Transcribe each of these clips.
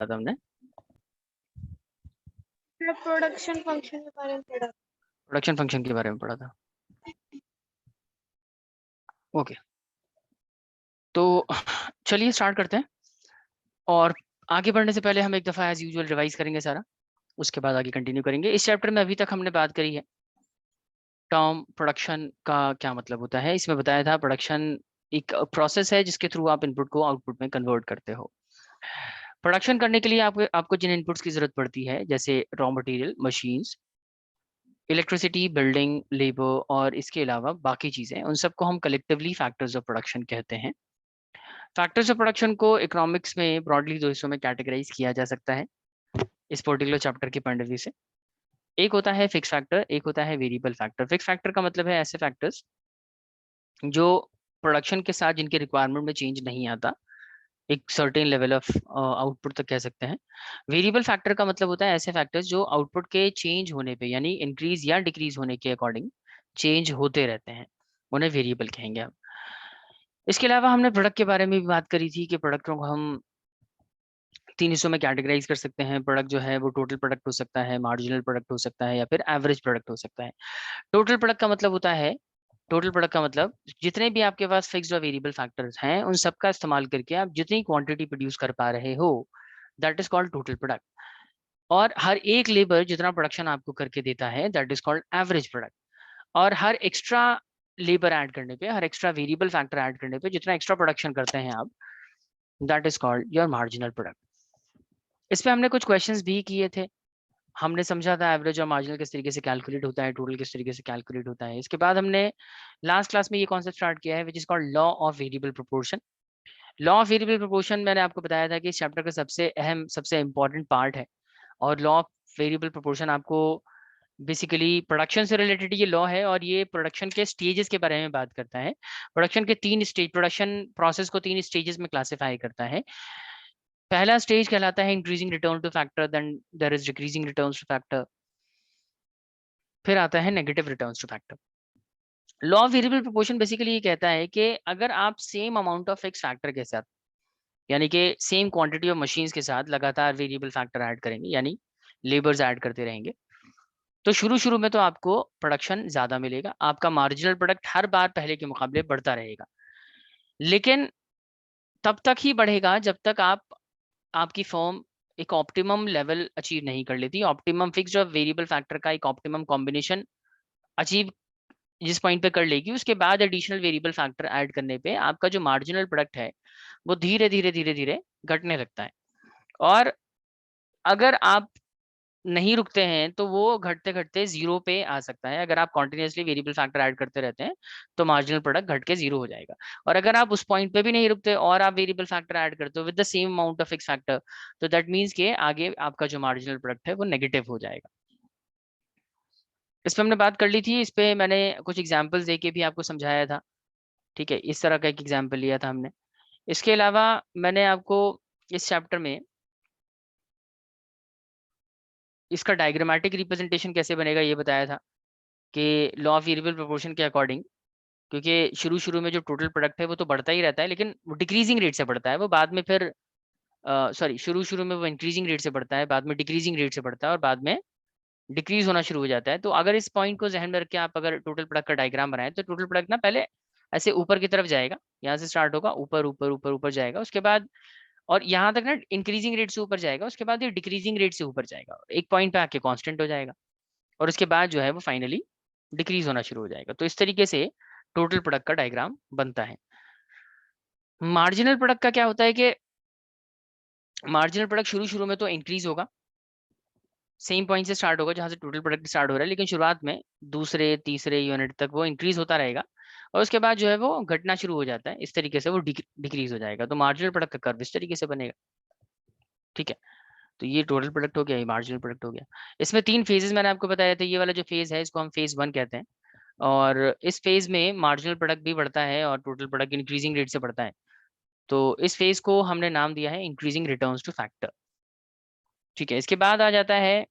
था हमने production function के बारे में पढ़ा। प्रोडक्शन फंक्शन के बारे में पढ़ा था। ओके, तो चलिए स्टार्ट करते हैं। और आगे बढ़ने से पहले हम एक दफ़ा एज यूजुअल रिवाइज करेंगे सारा, उसके बाद आगे कंटिन्यू करेंगे। इस चैप्टर में अभी तक हमने बात करी है टर्म प्रोडक्शन का क्या मतलब होता है। इसमें बताया था प्रोडक्शन एक प्रोसेस है जिसके थ्रू आप इनपुट को आउटपुट में कन्वर्ट करते हो। प्रोडक्शन करने के लिए आपको जिन इनपुट्स की जरूरत पड़ती है, जैसे raw material, machines, electricity, building, labour और इसके अलावा बाकी चीज़ें, उन सबको हम कलेक्टिवली फैक्टर्स ऑफ प्रोडक्शन कहते हैं। फैक्टर्स ऑफ प्रोडक्शन को इकोनॉमिक्स में ब्रॉडली दो हिस्सों में कैटेगराइज किया जा सकता है इस पर्टिकुलर चैप्टर के पॉइंट ऑफ व्यू से। एक होता है फिक्स फैक्टर, एक होता है वेरिएबल फैक्टर। फिक्स फैक्टर का मतलब है ऐसे फैक्टर्स जो प्रोडक्शन के साथ जिनके रिक्वायरमेंट में चेंज नहीं आता, एक सर्टेन लेवल ऑफ आउटपुट तक कह सकते हैं। वेरिएबल फैक्टर का मतलब होता है ऐसे फैक्टर्स जो आउटपुट के चेंज होने पे, यानी इंक्रीज या डिक्रीज होने के अकॉर्डिंग चेंज होते रहते हैं, उन्हें वेरिएबल कहेंगे आप। इसके अलावा हमने प्रोडक्ट के बारे में भी बात करी थी कि प्रोडक्टों को हम तीन हिस्सों में कैटेगराइज कर सकते हैं। प्रोडक्ट जो है वो टोटल प्रोडक्ट हो सकता है, मार्जिनल प्रोडक्ट हो सकता है, या फिर एवरेज प्रोडक्ट हो सकता है। टोटल प्रोडक्ट का मतलब होता है, टोटल प्रोडक्ट का मतलब जितने भी आपके पास फिक्स्ड और वेरिएबल फैक्टर्स हैं उन सबका इस्तेमाल करके आप जितनी क्वांटिटी प्रोड्यूस कर पा रहे हो, that is called total product. और हर एक लेबर जितना प्रोडक्शन आपको करके देता है, that is called average product. और हर एक्स्ट्रा लेबर ऐड करने पे, हर एक्स्ट्रा वेरिएबल फैक्टर ऐड करने पे जितना एक्स्ट्रा प्रोडक्शन करते हैं आप, that is called your marginal product. इस पे हमने कुछ क्वेश्चंस भी किए थे। हमने समझा था एवरेज और मार्जिनल किस तरीके से कैलकुलेट होता है, टोटल किस तरीके से कैलकुलेट होता है। इसके बाद हमने लास्ट क्लास में ये कॉन्सेप्ट स्टार्ट किया है which is called law of variable proportion. Law of variable proportion मैंने आपको बताया था कि इस चैप्टर का सबसे अहम, सबसे इंपॉर्टेंट पार्ट है। और लॉ ऑफ वेरिएबल प्रोपोर्शन आपको बेसिकली प्रोडक्शन से रिलेटेड ये लॉ है, और ये प्रोडक्शन के स्टेजेस के बारे में बात करता है। प्रोडक्शन के तीन स्टेज, प्रोडक्शन प्रोसेस को तीन स्टेजेस में क्लासिफाई करता है। पहला स्टेज कहलाता है increasing return to factor, then there is decreasing returns to factor, फिर आता है negative returns to factor. Law of variable proportion basically ये कहता है कि अगर आप same amount of fix factor के साथ, यानी कि सेम क्वांटिटी ऑफ मशीन्स के साथ लगातार वेरिएबल फैक्टर ऐड करेंगे, यानी लेबर्स ऐड करते रहेंगे, तो शुरू शुरू में तो आपको प्रोडक्शन ज्यादा मिलेगा, आपका मार्जिनल प्रोडक्ट हर बार पहले के मुकाबले बढ़ता रहेगा। लेकिन तब तक ही बढ़ेगा जब तक आपकी फर्म एक ऑप्टिमम लेवल अचीव नहीं कर लेती। ऑप्टिमम फिक्स्ड और वेरिएबल फैक्टर का एक ऑप्टिमम कॉम्बिनेशन अचीव जिस पॉइंट पे कर लेगी, उसके बाद एडिशनल वेरिएबल फैक्टर ऐड करने पे आपका जो मार्जिनल प्रोडक्ट है वो धीरे धीरे धीरे धीरे घटने लगता है। और अगर आप नहीं रुकते हैं तो वो घटते घटते जीरो पे आ सकता है। अगर आप कॉन्टिन्यूसली वेरिएबल फैक्टर ऐड करते रहते हैं तो मार्जिनल प्रोडक्ट घट के जीरो हो जाएगा। और अगर आप उस पॉइंट पे भी नहीं रुकते और आप वेरिएबल फैक्टर ऐड करते हो with the same amount of fix factor, तो दैट मीन्स कि आगे आपका जो मार्जिनल प्रोडक्ट है वो नेगेटिव हो जाएगा। इस पे हमने बात कर ली थी, इस पे मैंने कुछ एग्जाम्पल्स देके भी आपको समझाया था। ठीक है, इस तरह का एक एग्जाम्पल लिया था हमने। इसके अलावा मैंने आपको इस चैप्टर में इसका डायग्रामेटिक रिप्रेजेंटेशन कैसे बनेगा ये बताया था कि लॉ ऑफ वेरिएबल प्रोपोर्शन के अकॉर्डिंग, क्योंकि शुरू शुरू में जो टोटल प्रोडक्ट है वो तो बढ़ता ही रहता है, लेकिन वो डिक्रीजिंग रेट से बढ़ता है। वो बाद में फिर सॉरी, शुरू शुरू में वो इंक्रीजिंग रेट से बढ़ता है, बाद में डिक्रीजिंग रेट से बढ़ता है, और बाद में डिक्रीज होना शुरू हो जाता है। तो अगर इस पॉइंट को जहन में रख के आप अगर टोटल प्रोडक्ट का डायग्राम बनाए, तो टोटल प्रोडक्ट ना पहले ऐसे ऊपर की तरफ जाएगा, यहाँ से स्टार्ट होगा, ऊपर ऊपर ऊपर ऊपर जाएगा, उसके बाद और यहाँ तक ना इंक्रीजिंग रेट से ऊपर जाएगा, उसके बाद ये डिक्रीजिंग रेट से ऊपर जाएगा, एक पॉइंट पे आके कांस्टेंट हो जाएगा, और उसके बाद जो है वो फाइनली डिक्रीज होना शुरू हो जाएगा। तो इस तरीके से टोटल प्रोडक्ट का डायग्राम बनता है। मार्जिनल प्रोडक्ट का क्या होता है कि मार्जिनल प्रोडक्ट शुरू शुरू में तो इंक्रीज होगा, सेम पॉइंट से स्टार्ट होगा जहां से टोटल प्रोडक्ट स्टार्ट हो रहा है, लेकिन शुरुआत में दूसरे तीसरे यूनिट तक वो इंक्रीज होता रहेगा, और उसके बाद जो है वो घटना शुरू हो जाता है। इस तरीके से वो डिक्रीज हो जाएगा। तो मार्जिनल प्रोडक्ट का कर्व इस तरीके से बनेगा। ठीक है, तो ये टोटल प्रोडक्ट हो गया, ये मार्जिनल प्रोडक्ट हो गया। इसमें तीन फेजेस मैंने आपको बताया था। ये वाला जो फेज है इसको हम फेज 1 कहते हैं, और इस फेज में मार्जिनल प्रोडक्ट भी बढ़ता है और टोटल प्रोडक्ट इंक्रीजिंग रेट से बढ़ता है। तो इस फेज को हमने नाम दिया है इंक्रीजिंग रिटर्न्स टू फैक्टर। ठीक है, इसके बाद आ जाता है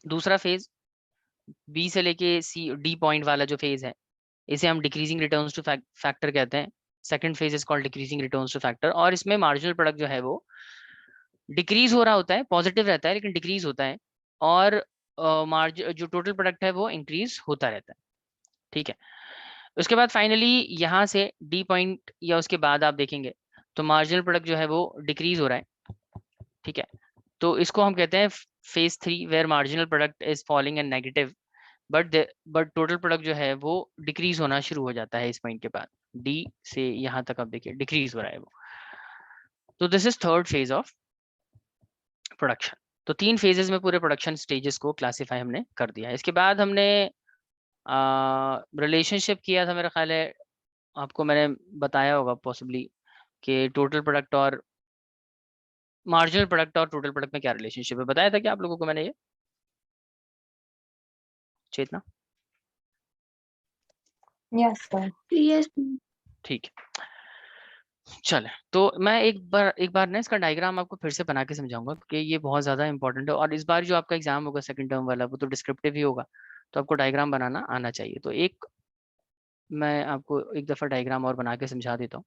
दूसरा फेज, बी से लेके सी डी पॉइंट वाला जो फेज है, इसे हम डिक्रीजिंग रिटर्न्स टू फैक्टर कहते हैं। Second phase is called decreasing returns to factor, और इसमें मार्जिनल प्रोडक्ट जो है वो डिक्रीज हो रहा होता है, पॉजिटिव रहता है लेकिन डिक्रीज होता है, और मार्जिन जो टोटल प्रोडक्ट है वो इंक्रीज होता रहता है। ठीक है, उसके बाद फाइनली यहाँ से डी पॉइंट या उसके बाद आप देखेंगे तो मार्जिनल प्रोडक्ट जो है वो डिक्रीज हो रहा है। ठीक है, तो इसको हम कहते हैं phase 3 where marginal product is falling and negative, but total product जो है वो डिक्रीज होना शुरू हो जाता है इस पॉइंट के बाद। डी से यहाँ तक आप देखिए डिक्रीज हो रहा है वो। तो this is third phase of production. तो 3 फेजेस में पूरे प्रोडक्शन स्टेजेस को क्लासिफाई हमने कर दिया। इसके बाद हमने रिलेशनशिप किया था, मेरा ख्याल है आपको मैंने बताया होगा पॉसिबली कि टोटल प्रोडक्ट और मार्जिनल प्रोडक्ट और टोटल प्रोडक्ट में क्या रिलेशनशिप है। बताया था क्या आप लोगों को मैंने ये, चेतना? Yes sir. यस ठीक है, चले तो मैं एक बार ना इसका डायग्राम आपको फिर से बना के समझाऊंगा क्योंकि ये बहुत ज़्यादा इंपॉर्टेंट है, और इस बार जो आपका एग्जाम होगा सेकंड टर्म वाला वो तो डिस्क्रिप्टिव ही होगा, तो आपको डायग्राम बनाना आना चाहिए। तो एक मैं आपको एक दफ़ा डायग्राम और बना के समझा देता हूँ,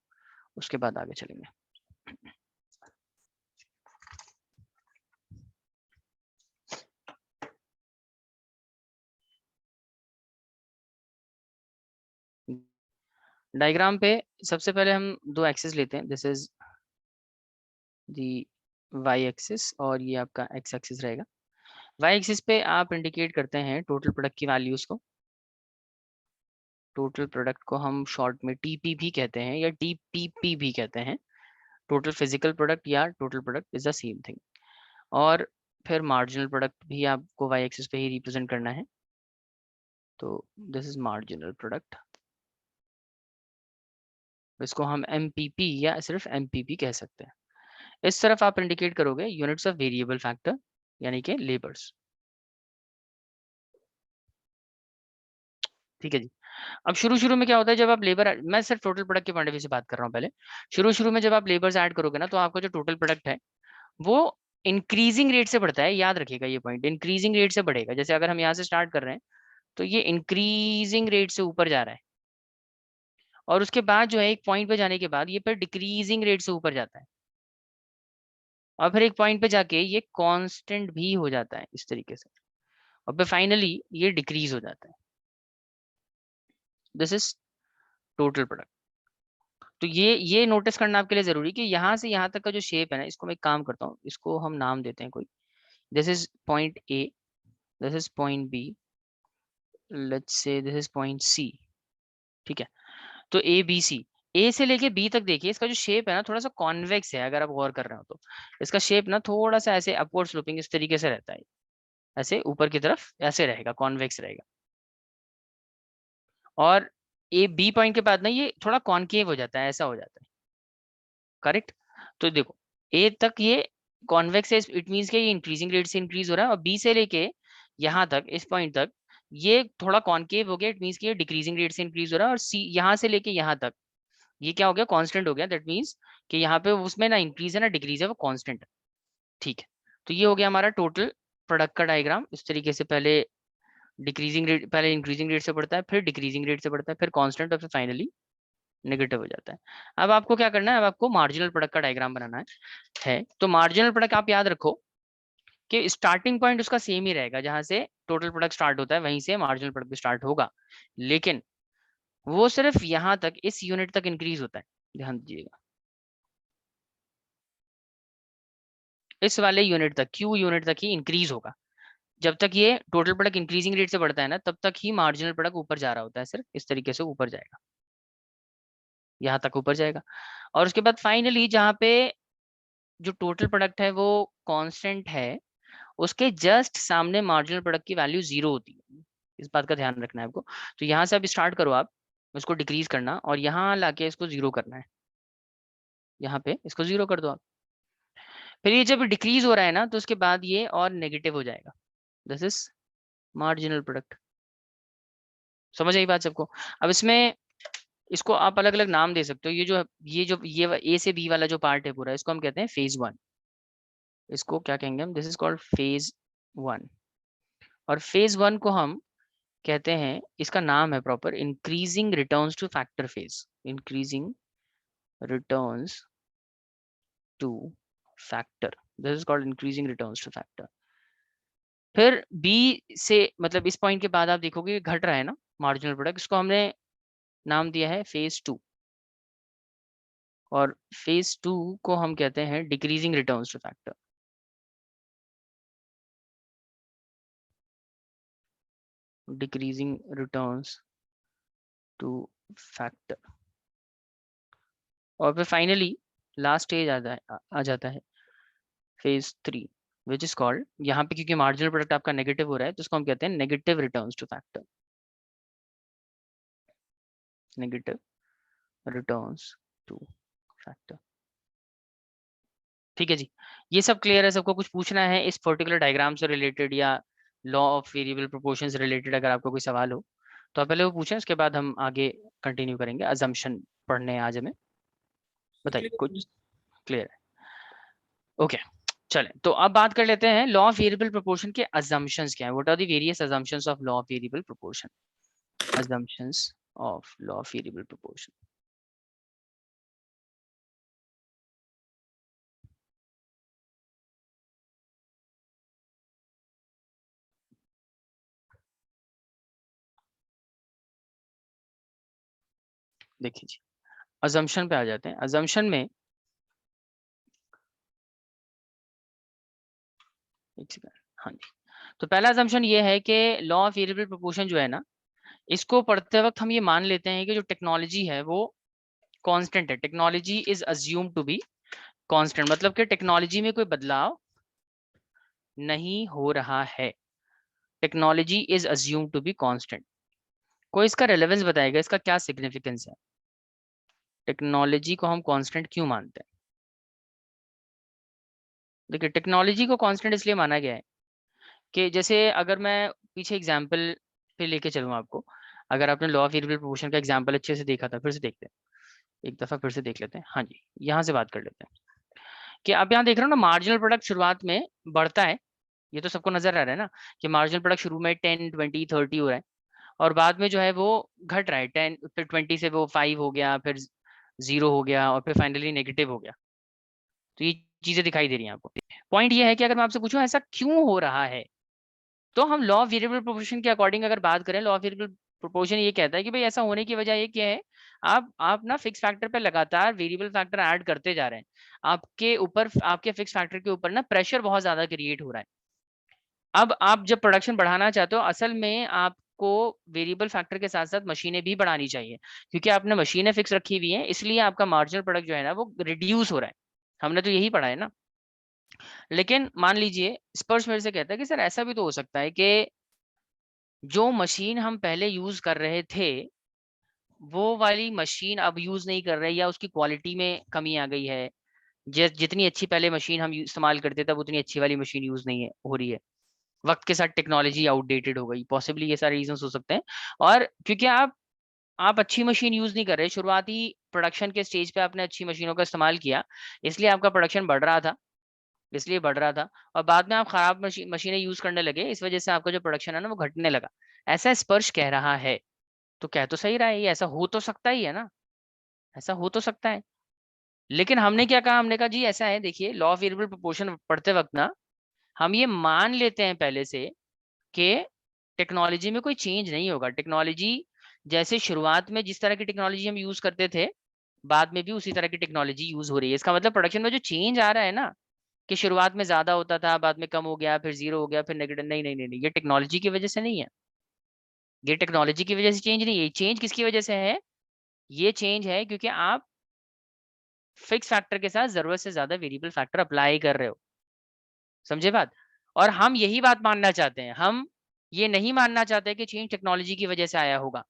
उसके बाद आगे चलेंगे। डायग्राम पे सबसे पहले हम दो एक्सिस लेते हैं, this is the Y axis और ये आपका एक्स एक्सिस रहेगा। वाई एक्सिस पे आप इंडिकेट करते हैं टोटल प्रोडक्ट की वैल्यूज को। टोटल प्रोडक्ट को हम शॉर्ट में टीपी भी कहते हैं या टीपीपी भी कहते हैं। टोटल फिजिकल प्रोडक्ट या total product is the same thing. और फिर मार्जिनल प्रोडक्ट भी आपको वाई एक्सिस पे ही रिप्रेजेंट करना है, तो दिस इज मार्जिनल प्रोडक्ट। इसको हम एमपीपी या सिर्फ एमपीपी कह सकते हैं। इस तरफ आप इंडिकेट करोगे यूनिट्स ऑफ वेरिएबल फैक्टर यानी कि लेबर्स। ठीक है जी। अब शुरू शुरू में क्या होता है जब आप लेबर, मैं सिर्फ टोटल प्रोडक्ट के पॉइंट ऑफ व्यू से बात कर रहा हूँ पहले। शुरू शुरू में जब आप लेबर्स ऐड करोगे ना तो आपका जो टोटल प्रोडक्ट है वो इंक्रीजिंग रेट से बढ़ता है। याद रखिएगा ये पॉइंट, इंक्रीजिंग रेट से बढ़ेगा। जैसे अगर हम यहाँ से स्टार्ट कर रहे हैं तो ये इंक्रीजिंग रेट से ऊपर जा रहा है, और उसके बाद जो है एक पॉइंट पे जाने के बाद ये फिर डिक्रीजिंग रेट से ऊपर जाता है, और फिर एक पॉइंट पे जाके ये कांस्टेंट भी हो जाता है इस तरीके से, और फिर फाइनली ये डिक्रीज हो जाता है। This is total product. तो ये नोटिस करना आपके लिए जरूरी कि यहाँ से यहाँ तक का जो शेप है ना, इसको मैं एक काम करता हूँ, इसको हम नाम देते हैं कोई। This is point A, this is point B, let's say this is point C. ठीक है, तो ए बी सी, ए से लेके बी तक देखिए इसका जो शेप है ना थोड़ा सा कॉन्वेक्स है। अगर आप गौर कर रहे हो तो इसका शेप ना थोड़ा सा ऐसे अपवर्ड स्लोपिंग इस तरीके से रहता है, ऐसे ऊपर की तरफ ऐसे रहेगा, कॉन्वेक्स रहेगा। और ए बी पॉइंट के बाद ना ये थोड़ा कॉनकेव हो जाता है, ऐसा हो जाता है। करेक्ट? तो देखो ए तक ये कॉन्वेक्स है, इट मीन्स के ये इंक्रीजिंग रेट से इंक्रीज हो रहा है, और बी से लेके यहाँ तक इस पॉइंट तक ये थोड़ा कॉनकेव हो गया, इट मीन्स कि ये डिक्रीजिंग रेट से इंक्रीज हो रहा है। और सी यहाँ से लेके यहाँ तक ये क्या हो गया, कांस्टेंट हो गया। दैट मीन्स कि यहाँ पे उसमें ना इंक्रीज है ना डिक्रीज है, वो कांस्टेंट है। ठीक है, तो ये हो गया हमारा टोटल प्रोडक्ट का डायग्राम। इस तरीके से पहले डिक्रीजिंग रेट, पहले इंक्रीजिंग रेट से बढ़ता है, फिर डिक्रीजिंग रेट से बढ़ता है, फिर कांस्टेंट, और फिर फाइनली नेगेटिव हो जाता है। अब आपको क्या करना है, अब आपको मार्जिनल प्रोडक्ट का डायग्राम बनाना है। तो मार्जिनल प्रोडक्ट आप याद रखो कि स्टार्टिंग पॉइंट उसका सेम ही रहेगा, जहां से टोटल प्रोडक्ट स्टार्ट होता है वहीं से मार्जिनल प्रोडक्ट भी स्टार्ट होगा, लेकिन वो सिर्फ यहाँ तक इस यूनिट तक इंक्रीज होता है। ध्यान दीजिएगा, इस वाले यूनिट तक, क्यू यूनिट तक ही इंक्रीज होगा। जब तक ये टोटल प्रोडक्ट इंक्रीजिंग रेट से बढ़ता है ना तब तक ही मार्जिनल प्रोडक्ट ऊपर जा रहा होता है, सिर्फ इस तरीके से ऊपर जाएगा, यहाँ तक ऊपर जाएगा। और उसके बाद फाइनली जहाँ पे जो टोटल प्रोडक्ट है वो कांस्टेंट है, उसके जस्ट सामने मार्जिनल प्रोडक्ट की वैल्यू 0 होती है। इस बात का ध्यान रखना है आपको। तो यहाँ से अब स्टार्ट करो आप उसको डिक्रीज करना, और यहाँ लाके इसको 0 करना है। यहाँ पे इसको 0 कर दो आप। फिर ये जब डिक्रीज हो रहा है ना तो उसके बाद ये और नेगेटिव हो जाएगा। This is marginal product. समझ आई बात सबको? अब इसमें इसको आप अलग अलग नाम दे सकते हो। ये ए से बी वाला जो पार्ट है पूरा, इसको हम कहते हैं फेज 1। इसको क्या कहेंगे हम, दिस इज कॉल्ड फेज 1। और फेज 1 को हम कहते हैं, इसका नाम है proper increasing returns to factor phase. Increasing returns to factor. This is called increasing returns to factor. फिर बी से मतलब इस पॉइंट के बाद आप देखोगे घट रहा है ना मार्जिनल प्रोडक्ट, इसको हमने नाम दिया है फेज 2, और फेज 2 को हम कहते हैं decreasing returns to factor. Decreasing returns to factor. और फिर फाइनली लास्ट स्टेज आ जाता है फेज 3, विच इज कॉल्ड, यहाँ पे क्योंकि मार्जिनल प्रोडक्ट आपका नेगेटिव हो रहा है तो इसको हम कहते हैं negative returns to factor. Negative returns to factor. ठीक है जी, ये सब क्लियर है? सबको कुछ पूछना है इस पर्टिकुलर डायग्राम से रिलेटेड या लॉ ऑफ वेरिएबल प्रोपोर्शन से रिलेटेड? अगर आपको कोई सवाल हो तो आप पहले वो पूछें, उसके बाद हम आगे कंटिन्यू करेंगे। अजम्पशन पढ़ने आज हमें, बताइए कुछ क्लियर है? ओके चलें, तो अब बात कर लेते हैं लॉ ऑफ वेरिएबल प्रोपोर्शन के अजम्पशंस क्या है। What are the various assumptions of law of variable proportion? Assumptions of law of variable proportion. देखिए जी, अजम्पशन पे आ जाते हैं। अजम्पशन में एक सेकंड, हाँ जी, तो पहला अजम्पशन ये है कि लॉ ऑफ वेरिएबल प्रोपोर्शन जो है ना, इसको पढ़ते वक्त हम ये मान लेते हैं कि जो टेक्नोलॉजी है वो कांस्टेंट है। Technology is assume to be constant, मतलब कि टेक्नोलॉजी में कोई बदलाव नहीं हो रहा है। Technology is assume to be constant. कोई इसका रेलेवेंस बताएगा, इसका क्या सिग्निफिकेंस है? टेक्नोलॉजी को हम कांस्टेंट क्यों मानते हैं? देखिए, टेक्नोलॉजी को कांस्टेंट इसलिए माना गया है कि जैसे अगर मैं पीछे एग्जांपल पे लेके चलूँ आपको, अगर आपने लॉ ऑफ वेरिएबल प्रोपोर्शन का एग्जांपल अच्छे से देखा था, फिर से देखते हैं, एक दफा फिर से देख लेते हैं। हाँ जी, यहाँ से बात कर लेते हैं कि आप यहाँ देख रहे हो ना, मार्जिनल प्रोडक्ट शुरुआत में बढ़ता है, ये तो सबको नजर आ रहा है ना कि मार्जिनल प्रोडक्ट शुरू में 10, 20, 30 हो रहा है, और बाद में जो है वो घट रहा है। 10 फिर 20 से वो 5 हो गया, फिर 0 हो गया, और फिर फाइनली नेगेटिव हो गया। तो ये चीजें दिखाई दे रही हैं आपको। पॉइंट ये है कि अगर मैं आपसे पूछूं ऐसा क्यों हो रहा है, तो हम लॉ ऑफ वेरिएबल प्रोपोर्शन के अकॉर्डिंग अगर बात करें, लॉ ऑफ वेरिएबल प्रोपोर्शन ये कहता है कि भाई ऐसा होने की वजह ये क्या है, आप ना फिक्स फैक्टर पे लगातार वेरिएबल फैक्टर ऐड करते जा रहे हैं, आपके ऊपर, आपके फिक्स फैक्टर के ऊपर ना प्रेशर बहुत ज्यादा क्रिएट हो रहा है। अब आप जब प्रोडक्शन बढ़ाना चाहते हो, असल में आपको वेरिएबल फैक्टर के साथ साथ मशीनें भी बढ़ानी चाहिए, क्योंकि आपने मशीनें फिक्स रखी हुई हैं, इसलिए आपका मार्जिनल प्रोडक्ट जो है ना वो रिड्यूस हो रहा है। हमने तो यही पढ़ा है ना। लेकिन मान लीजिए स्पर्श मेरे से कहता है कि सर ऐसा भी तो हो सकता है कि जो मशीन हम पहले यूज कर रहे थे वो वाली मशीन अब यूज नहीं कर रहे, या उसकी क्वालिटी में कमी आ गई है। जितनी अच्छी पहले मशीन हम इस्तेमाल करते थे, उतनी अच्छी वाली मशीन यूज नहीं है हो रही है। वक्त के साथ टेक्नोलॉजी आउटडेटेड हो गई, पॉसिबली ये सारे रीजंस हो सकते हैं। और क्योंकि आप अच्छी मशीन यूज नहीं कर रहे, शुरुआती प्रोडक्शन के स्टेज पे आपने अच्छी मशीनों का इस्तेमाल किया, इसलिए आपका प्रोडक्शन बढ़ रहा था, इसलिए बढ़ रहा था, और बाद में आप खराब मशीनें यूज करने लगे, इस वजह से आपका जो प्रोडक्शन है ना वो घटने लगा। ऐसा स्पर्श कह रहा है, तो कह तो सही रहा है, ये ऐसा हो तो सकता ही है ना, ऐसा हो तो सकता है। लेकिन हमने क्या कहा, हमने कहा जी ऐसा है, देखिए लॉ ऑफ वेरिएबल प्रोपोर्शन पढ़ते वक्त ना हम ये मान लेते हैं पहले से कि टेक्नोलॉजी में कोई चेंज नहीं होगा। टेक्नोलॉजी जैसे शुरुआत में जिस तरह की टेक्नोलॉजी हम यूज करते थे, बाद में भी उसी तरह की टेक्नोलॉजी यूज हो रही है। इसका मतलब प्रोडक्शन में जो चेंज आ रहा है ना, कि शुरुआत में ज्यादा होता था, बाद में कम हो गया, फिर 0 हो गया, फिर नेगेटिव, नहीं नहीं नहीं नहीं, ये टेक्नोलॉजी की वजह से नहीं है। ये टेक्नोलॉजी की वजह से चेंज नहीं है। चेंज किसकी वजह से है? ये चेंज है क्योंकि आप फिक्स फैक्टर के साथ जरूरत से ज्यादा वेरिएबल फैक्टर अप्लाई कर रहे हो। समझे बात? और हम यही बात मानना चाहते हैं, हम ये नहीं मानना चाहते कि चेंज टेक्नोलॉजी की वजह से आया होगा।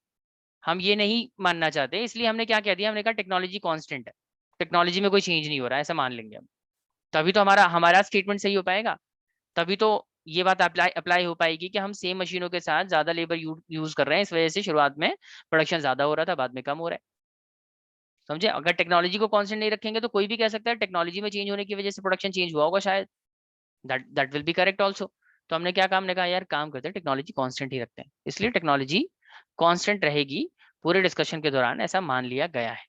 हम ये नहीं मानना चाहते, इसलिए हमने क्या कह दिया, हमने कहा टेक्नोलॉजी कांस्टेंट है, टेक्नोलॉजी में कोई चेंज नहीं हो रहा है, ऐसा मान लेंगे हम। तभी तो हमारा हमारा स्टेटमेंट सही हो पाएगा। तभी तो ये बात अप्लाई अप्लाई हो पाएगी कि हम सेम मशीनों के साथ ज्यादा लेबर यूज कर रहे हैं, इस वजह से शुरुआत में प्रोडक्शन ज्यादा हो रहा था, बाद में कम हो रहा है। समझे? अगर टेक्नोलॉजी को कांस्टेंट नहीं रखेंगे तो कोई भी कह सकता है टेक्नोलॉजी में चेंज होने की वजह से प्रोडक्शन चेंज हुआ होगा शायद, that will be correct also. तो हमने क्या कहा, हमने कहा यार काम करते हैं टेक्नोलॉजी कांस्टेंट ही रखते हैं, इसलिए टेक्नोलॉजी कांस्टेंट रहेगी पूरे डिस्कशन के दौरान, ऐसा मान लिया गया है।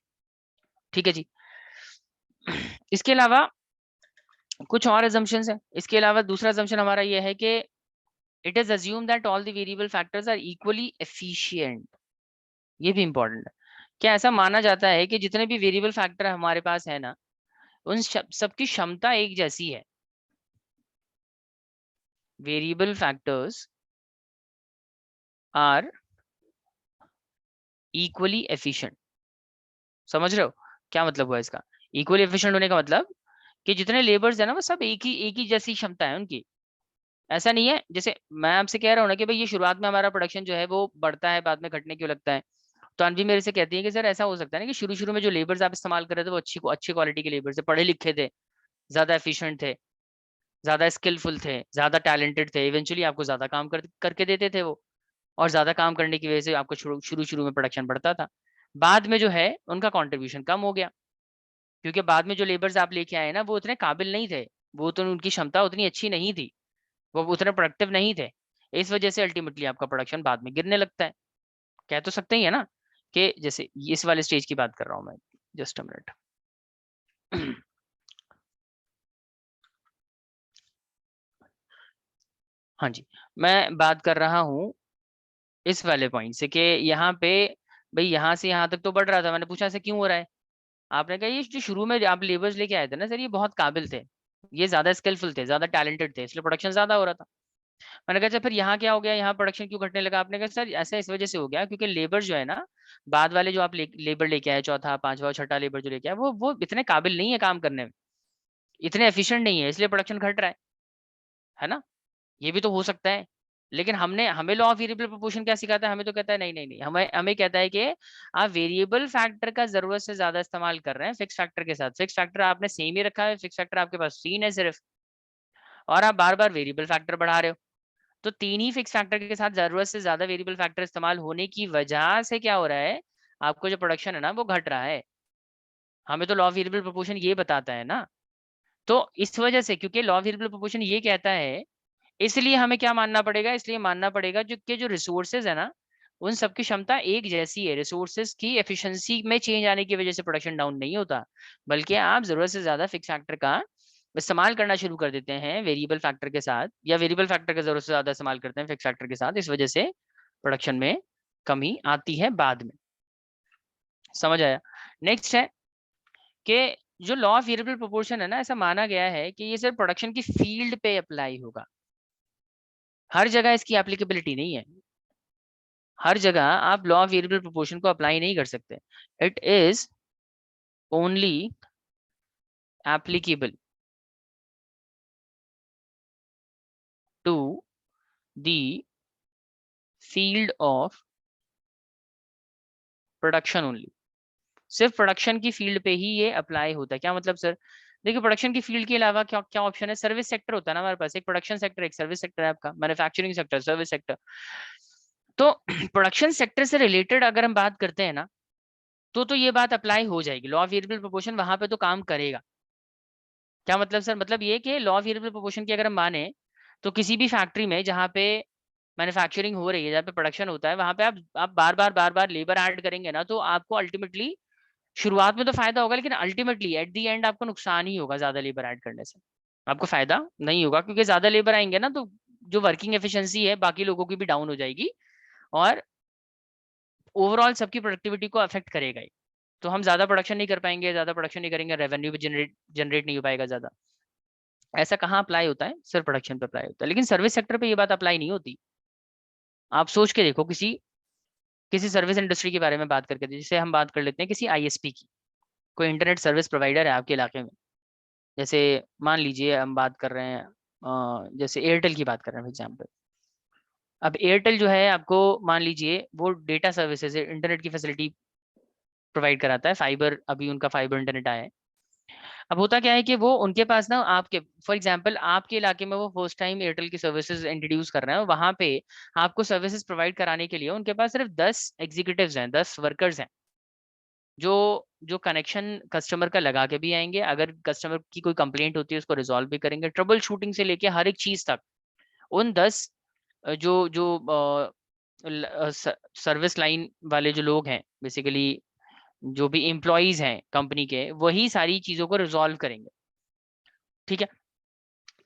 ठीक है जी। इसके अलावा कुछ और assumptions है इसके अलावा। दूसरा assumption हमारा ये है कि it is assumed that all the variable factors are equally efficient। ये भी important है। क्या ऐसा माना जाता है कि जितने भी वेरिएबल फैक्टर हमारे पास है ना, उन सबकी क्षमता एक जैसी है। Variable factors are equally efficient. समझ रहे हो क्या मतलब हुआ इसका? इक्वली एफिशिएंट होने का मतलब कि जितने लेबर्स है ना, वो सब एक ही जैसी क्षमता है उनकी। ऐसा नहीं है जैसे मैं आपसे कह रहा हूँ ना कि भाई ये शुरुआत में हमारा प्रोडक्शन जो है वो बढ़ता है, बाद में घटने क्यों लगता है। तो अनवी मेरे से कहती है कि सर ऐसा हो सकता है ना कि शुरू शुरू में जो लेबर्स आप इस्तेमाल कर रहे थे वो अच्छी क्वालिटी के लेबर्स थे, पढ़े लिखे थे, ज्यादा एफिशिएंट थे, ज्यादा स्किलफुल थे, ज्यादा टैलेंटेड थे, इवेंचुअली आपको ज्यादा काम करके देते थे वो। और ज्यादा काम करने की वजह से आपको शुरू शुरू में प्रोडक्शन बढ़ता था। बाद में जो है उनका कंट्रीब्यूशन कम हो गया, क्योंकि बाद में जो लेबर्स आप लेके आए ना वो उतने काबिल नहीं थे, वो तो उनकी क्षमता उतनी अच्छी नहीं थी, वो उतने प्रोडक्टिव नहीं थे। इस वजह से अल्टीमेटली आपका प्रोडक्शन बाद में गिरने लगता है। कह तो सकते ही है ना कि जैसे इस वाले स्टेज की बात कर रहा हूँ मैं। Just a minute. हाँ जी, मैं बात कर रहा हूँ इस वाले पॉइंट से कि यहाँ पे भाई यहाँ से यहाँ तक तो बढ़ रहा था। मैंने पूछा ऐसा क्यों हो रहा है? आपने कहा ये जो शुरू में आप लेबर्स लेके आए थे ना सर, ये बहुत काबिल थे, ये ज्यादा स्किलफुल थे, ज्यादा टैलेंटेड थे, इसलिए प्रोडक्शन ज्यादा हो रहा था। मैंने कहा अच्छा फिर यहाँ क्या हो गया, यहाँ प्रोडक्शन क्यों घटने लगा? आपने कहा सर ऐसा इस वजह से हो गया क्योंकि लेबर जो है ना, बाद वाले जो आप लेबर लेके आए, चौथा पांचवा और छठा लेबर जो लेके आए, वो इतने काबिल नहीं है काम करने में, इतने एफिशिएंट नहीं है, इसलिए प्रोडक्शन घट रहा है ना। ये भी तो हो सकता है। लेकिन हमें लॉ ऑफ वेरिएबल प्रोपोर्शन क्या सिखाता है? हमें तो कहता है नहीं नहीं नहीं, हमें हमें कहता है कि आप वेरिएबल फैक्टर का जरूरत से ज्यादा इस्तेमाल कर रहे हैं फिक्स फैक्टर के साथ। फिक्स फैक्टर आपने सेम ही रखा है, फिक्स फैक्टर आपके पास 3 है सिर्फ, और आप बार बार वेरिएबल फैक्टर बढ़ा रहे हो। तो 3 ही फिक्स फैक्टर के साथ जरूरत से ज्यादा वेरिएबल फैक्टर इस्तेमाल होने की वजह से क्या हो रहा है, आपको जो प्रोडक्शन है ना वो घट रहा है। हमें तो लॉ ऑफ वेरिएबल प्रोपोर्शन ये बताता है ना। तो इस वजह से, क्योंकि लॉ ऑफ वेरिएबल प्रोपोर्शन ये कहता है, इसलिए हमें क्या मानना पड़ेगा, इसलिए मानना पड़ेगा जो रिसोर्सेज है ना, उन सबकी क्षमता एक जैसी है। रिसोर्सेज की एफिशिएंसी में चेंज आने की वजह से प्रोडक्शन डाउन नहीं होता, बल्कि आप जरूरत से ज्यादा फिक्स फैक्टर का इस्तेमाल करना शुरू कर देते हैं वेरिएबल फैक्टर के साथ, या वेरिएबल फैक्टर का जरूरत से ज्यादा इस्तेमाल करते हैं फिक्स फैक्टर के साथ। इस वजह से प्रोडक्शन में कमी आती है बाद में। समझ आया? नेक्स्ट है कि जो लॉ ऑफ वेरिएबल प्रोपोर्शन है ना, ऐसा माना गया है कि ये सिर्फ प्रोडक्शन की फील्ड पे अप्लाई होगा, हर जगह इसकी एप्लीकेबिलिटी नहीं है। हर जगह आप लॉ ऑफ वेरिएबल प्रोपोर्शन को अप्लाई नहीं कर सकते। It is only applicable to the field of production only. सिर्फ प्रोडक्शन की फील्ड पे ही ये अप्लाई होता है। क्या मतलब सर? देखिए प्रोडक्शन की फील्ड के अलावा क्या क्या ऑप्शन है? सर्विस सेक्टर होता है ना हमारे पास, एक प्रोडक्शन सेक्टर, एक सर्विस सेक्टर है आपका, मैन्युफैक्चरिंग सेक्टर, सर्विस सेक्टर। तो प्रोडक्शन सेक्टर से रिलेटेड अगर हम बात करते हैं ना, तो ये बात अप्लाई हो जाएगी, लॉ ऑफ वेरिएबल प्रोपोर्शन वहां पे तो काम करेगा। क्या मतलब सर? मतलब ये कि लॉ ऑफ वेरिएबल प्रोपोर्शन की अगर हम माने, तो किसी भी फैक्ट्री में जहाँ पे मैन्युफैक्चरिंग हो रही है, जहाँ पे प्रोडक्शन होता है, वहां पे आप बार बार लेबर ऐड करेंगे ना, तो आपको अल्टीमेटली शुरुआत में तो फायदा होगा, लेकिन अल्टीमेटली एट द एंड आपको नुकसान ही होगा ज्यादा लेबर ऐड करने से। आपको फायदा नहीं होगा, क्योंकि ज्यादा लेबर आएंगे ना तो जो वर्किंग एफिशिएंसी है बाकी लोगों की भी डाउन हो जाएगी, और ओवरऑल सबकी प्रोडक्टिविटी को अफेक्ट करेगा ही। तो हम ज्यादा प्रोडक्शन नहीं कर पाएंगे, ज्यादा प्रोडक्शन नहीं करेंगे, रेवेन्यू भी जनरेट नहीं हो पाएगा ज्यादा। ऐसा कहाँ अप्लाई होता है? सिर्फ प्रोडक्शन पे अप्लाई होता है, लेकिन सर्विस सेक्टर पे ये बात अप्लाई नहीं होती। आप सोच के देखो, किसी किसी सर्विस इंडस्ट्री के बारे में बात करके, जैसे हम बात कर लेते हैं किसी आईएसपी की, कोई इंटरनेट सर्विस प्रोवाइडर है आपके इलाके में। जैसे मान लीजिए हम बात कर रहे हैं जैसे एयरटेल की बात कर रहे हैं एग्जाम्पल। अब एयरटेल जो है आपको, मान लीजिए वो डेटा सर्विसेज, इंटरनेट की फैसिलिटी प्रोवाइड कराता है, फाइबर, अभी उनका फाइबर इंटरनेट आया है। अब होता क्या है कि वो उनके पास ना, आपके फॉर एग्जांपल आपके इलाके में वो फर्स्ट टाइम एयरटेल की सर्विसेज इंट्रोड्यूस कर रहे हैं, वहां पे आपको सर्विसेज प्रोवाइड कराने के लिए उनके पास सिर्फ 10 एग्जीक्यूटिव्स हैं, 10 वर्कर्स हैं, जो जो कनेक्शन कस्टमर का लगा के भी आएंगे, अगर कस्टमर की कोई कंप्लेंट होती है उसको रिजॉल्व भी करेंगे, ट्रबल शूटिंग से लेके हर एक चीज तक। उन 10 जो जो सर्विस लाइन वाले जो लोग हैं, बेसिकली जो भी एम्प्लॉयज हैं कंपनी के, वही सारी चीजों को रिजॉल्व करेंगे। ठीक है?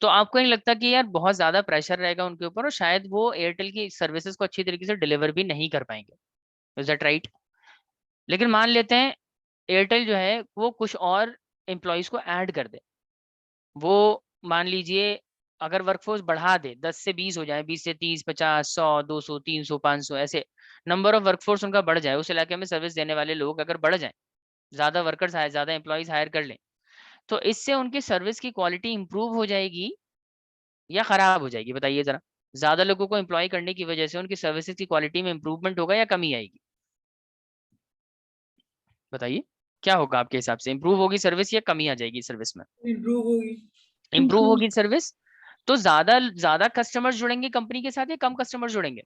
तो आपको नहीं लगता कि यार बहुत ज्यादा प्रेशर रहेगा उनके ऊपर और शायद वो एयरटेल की सर्विसेज को अच्छी तरीके से डिलीवर भी नहीं कर पाएंगे? Is that right? लेकिन मान लेते हैं एयरटेल जो है वो कुछ और एम्प्लॉयज को ऐड कर दे, वो मान लीजिए अगर वर्कफोर्स बढ़ा दे, 10 से 20 हो जाए, 20 से 30, 50, 100, 200, 300, 500, ऐसे नंबर ऑफ वर्कफोर्स उनका बढ़ जाए, उस इलाके में सर्विस देने वाले लोग अगर बढ़ जाए, ज्यादा वर्कर्स हायर, ज्यादा एम्प्लॉयज हायर कर लें, तो इससे उनकी सर्विस की क्वालिटी इंप्रूव हो जाएगी या खराब हो जाएगी? बताइए जरा। ज्यादा लोगों को एम्प्लॉय करने की वजह से उनकी सर्विसेज की क्वालिटी में इंप्रूवमेंट होगा या कमी आएगी? बताइए क्या होगा आपके हिसाब से, इंप्रूव होगी सर्विस या कमी आ जाएगी सर्विस में? इम्प्रूव होगी। इंप्रूव होगी सर्विस। तो ज्यादा ज्यादा कस्टमर्स जुड़ेंगे कंपनी के साथ या कम कस्टमर्स जुड़ेंगे?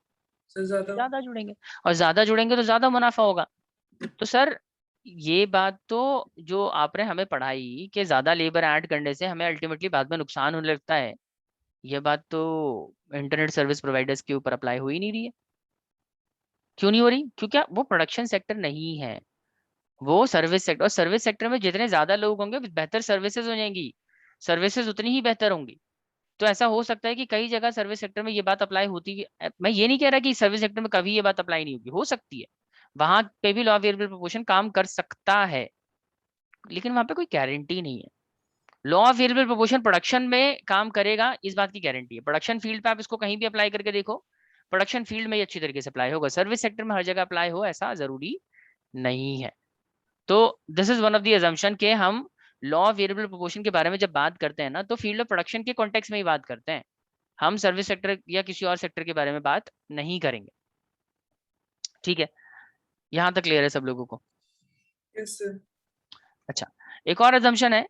सर ज्यादा। ज्यादा जुड़ेंगे, और ज्यादा जुड़ेंगे तो ज्यादा मुनाफा होगा। तो सर ये बात तो जो आपने हमें पढ़ाई कि ज्यादा लेबर ऐड करने से हमें अल्टीमेटली बाद में नुकसान होने लगता है, ये बात तो इंटरनेट सर्विस प्रोवाइडर्स के ऊपर अप्लाई हो ही नहीं रही है। क्यों नहीं हो रही? क्योंकि वो प्रोडक्शन सेक्टर नहीं है, वो सर्विस सेक्टर। और सर्विस सेक्टर में जितने ज्यादा लोग होंगे बेहतर सर्विसेज हो जाएंगी, सर्विसेज उतनी ही बेहतर होंगी। तो ऐसा हो सकता है कि कई जगह सर्विस सेक्टर में ये बात अप्लाई होती है। मैं ये नहीं कह रहा कि सर्विस सेक्टर में कभी ये बात अप्लाई नहीं होगी, हो सकती है, वहां पे भी लॉ ऑफ वेरिएबल प्रोपोर्शन काम कर सकता है, लेकिन वहां पे कोई गारंटी नहीं है। Law of variable proportion production में काम करेगा, इस बात की गारंटी है। प्रोडक्शन फील्ड पे आप इसको कहीं भी अप्लाई करके देखो, प्रोडक्शन फील्ड में ये अच्छी तरीके से अप्लाई होगा। सर्विस सेक्टर में हर जगह अप्लाई हो ऐसा जरूरी नहीं है। तो this is one of the assumption के हम लॉ ऑफ वेरिएबल प्रोपोर्शन के बारे में जब बात करते हैं ना, तो फील्ड ऑफ प्रोडक्शन के कॉन्टेक्स्ट में ही बात करते हैं, हम सर्विस सेक्टर या किसी और सेक्टर के बारे में बात नहीं करेंगे। ठीक है, यहां तक क्लियर है सब लोगों को? Yes sir. अच्छा, एक और अजम्पशन है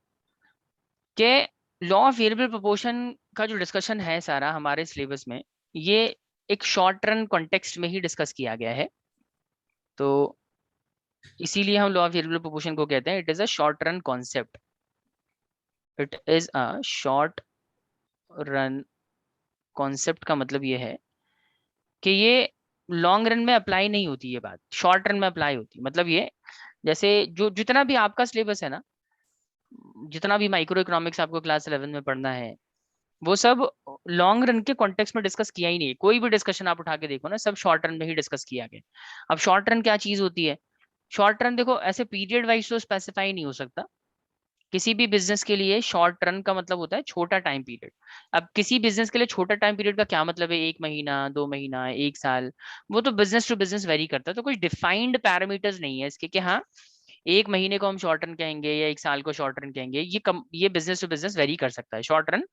कि लॉ ऑफ वेरिएबल प्रोपोर्शन का जो डिस्कशन है सारा हमारे सिलेबस में, ये एक शॉर्ट रन कॉन्टेक्स्ट में ही डिस्कस किया गया है। तो इसीलिए हम लॉ ऑफ वेरिएबल प्रोपोर्शन को कहते हैं it is a short run concept, it is a short run concept. का मतलब ये है कि ये लॉन्ग रन में अप्लाई नहीं होती, ये बात शॉर्ट रन में अप्लाई होती है। मतलब ये जैसे जो जितना भी आपका सिलेबस है ना, जितना भी माइक्रो इकोनॉमिक्स आपको क्लास 11 में पढ़ना है, वो सब लॉन्ग रन के कॉन्टेक्स्ट में डिस्कस किया ही नहीं है। कोई भी डिस्कशन आप उठा के देखो ना, सब शॉर्ट रन में ही डिस्कस किया गया। अब शॉर्ट रन क्या चीज होती है? शॉर्ट रन देखो ऐसे पीरियड वाइज तो स्पेसिफाई नहीं हो सकता। किसी भी बिजनेस के लिए शॉर्ट रन का मतलब होता है छोटा टाइम पीरियड। अब किसी बिजनेस के लिए छोटा टाइम पीरियड का क्या मतलब है? 1 महीना, 2 महीना, 1 साल, वो तो बिजनेस टू बिजनेस वेरी करता है। तो कुछ डिफाइंड पैरामीटर्स नहीं है इसके कि हाँ 1 महीने को हम शॉर्ट रन कहेंगे या 1 साल को शॉर्ट रन कहेंगे। ये बिजनेस टू बिजनेस वेरी कर सकता है। Short run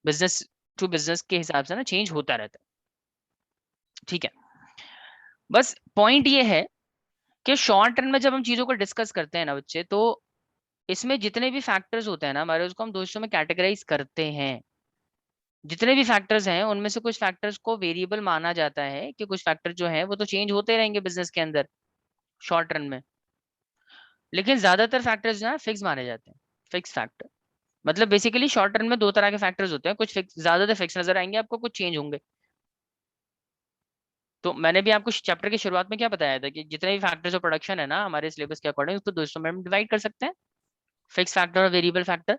business to business के हिसाब से ना चेंज होता रहता है। ठीक है, बस पॉइंट ये है कि शॉर्ट रन में जब हम चीजों को डिस्कस करते हैं ना बच्चे, तो इसमें जितने भी फैक्टर्स होते हैं ना हमारे, उसको हम दो हिस्सों में कैटेगराइज करते हैं। जितने भी फैक्टर्स हैं उनमें से कुछ फैक्टर्स को वेरिएबल माना जाता है कि कुछ फैक्टर जो है वो तो चेंज होते रहेंगे बिजनेस के अंदर शॉर्ट रन में, लेकिन ज्यादातर फैक्टर्स जो है फिक्स माने जाते हैं, फिक्स फैक्टर। मतलब बेसिकली शॉर्ट रन में दो तरह के फैक्टर्स होते हैं, कुछ फिक्स, ज्यादातर फिक्स नजर आएंगे आपको, कुछ चेंज होंगे। तो मैंने भी आपको चैप्टर की शुरुआत में क्या बताया था कि जितने भी फैक्टर्स ऑफ प्रोडक्शन है ना हमारे सिलेबस के अकॉर्डिंग, उसको दो हिस्सों में हम डिवाइड कर सकते हैं, फिक्स फैक्टर और वेरिएबल फैक्टर।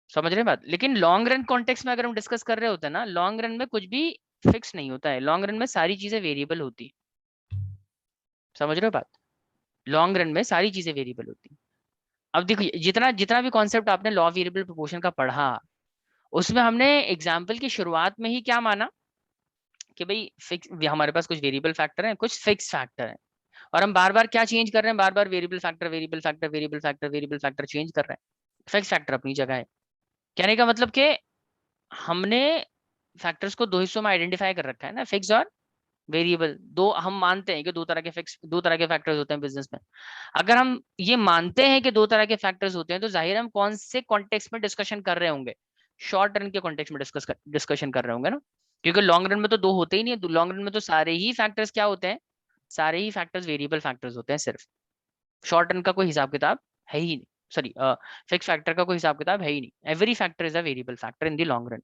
समझ रहे हैं बात? लेकिन लॉन्ग रन कॉन्टेक्स्ट में अगर हम डिस्कस कर रहे होते हैं ना, लॉन्ग रन में कुछ भी फिक्स नहीं होता है, लॉन्ग रन में सारी चीजें वेरिएबल होती है। समझ रहे हो बात? लॉन्ग रन में सारी चीजें वेरिएबल होती है। अब देखिए जितना जितना भी कॉन्सेप्ट आपने लॉ ऑफ वेरिएबल प्रोपोर्शन का पढ़ा, उसमें हमने एग्जाम्पल की शुरुआत में ही क्या माना कि भाई फिक्स, हमारे पास कुछ वेरिएबल फैक्टर हैं, कुछ फिक्स फैक्टर हैं, और हम बार बार क्या चेंज कर रहे हैं? बार बार variable factor, variable factor, variable factor, variable factor change कर रहे हैं। फिक्स फैक्टर अपनी जगह है। कहने का मतलब कि हमने फैक्टर्स को दो हिस्सों में आइडेंटिफाई कर रखा है ना, फिक्स और वेरिएबल। दो हम मानते हैं कि दो तरह के फिक्स, दो तरह के फैक्टर्स होते हैं बिजनेस में। अगर हम ये मानते हैं कि दो तरह के फैक्टर्स होते हैं, तो जाहिर है हम कौन से कॉन्टेक्स्ट में डिस्कशन कर रहे होंगे? शॉर्ट रन के कॉन्टेक्स्ट में डिस्कशन कर रहे होंगे ना, क्योंकि लॉन्ग रन में तो दो होते ही नहीं है। लॉन्ग रन में तो सारे ही फैक्टर्स क्या होते हैं? सारे ही फैक्टर्स वेरिएबल फैक्टर्स होते हैं सिर्फ। शॉर्ट रन का कोई हिसाब किताब है ही नहीं, सॉरी फिक्स फैक्टर का कोई हिसाब किताब है ही नहीं। Every factor is a variable factor in the long run.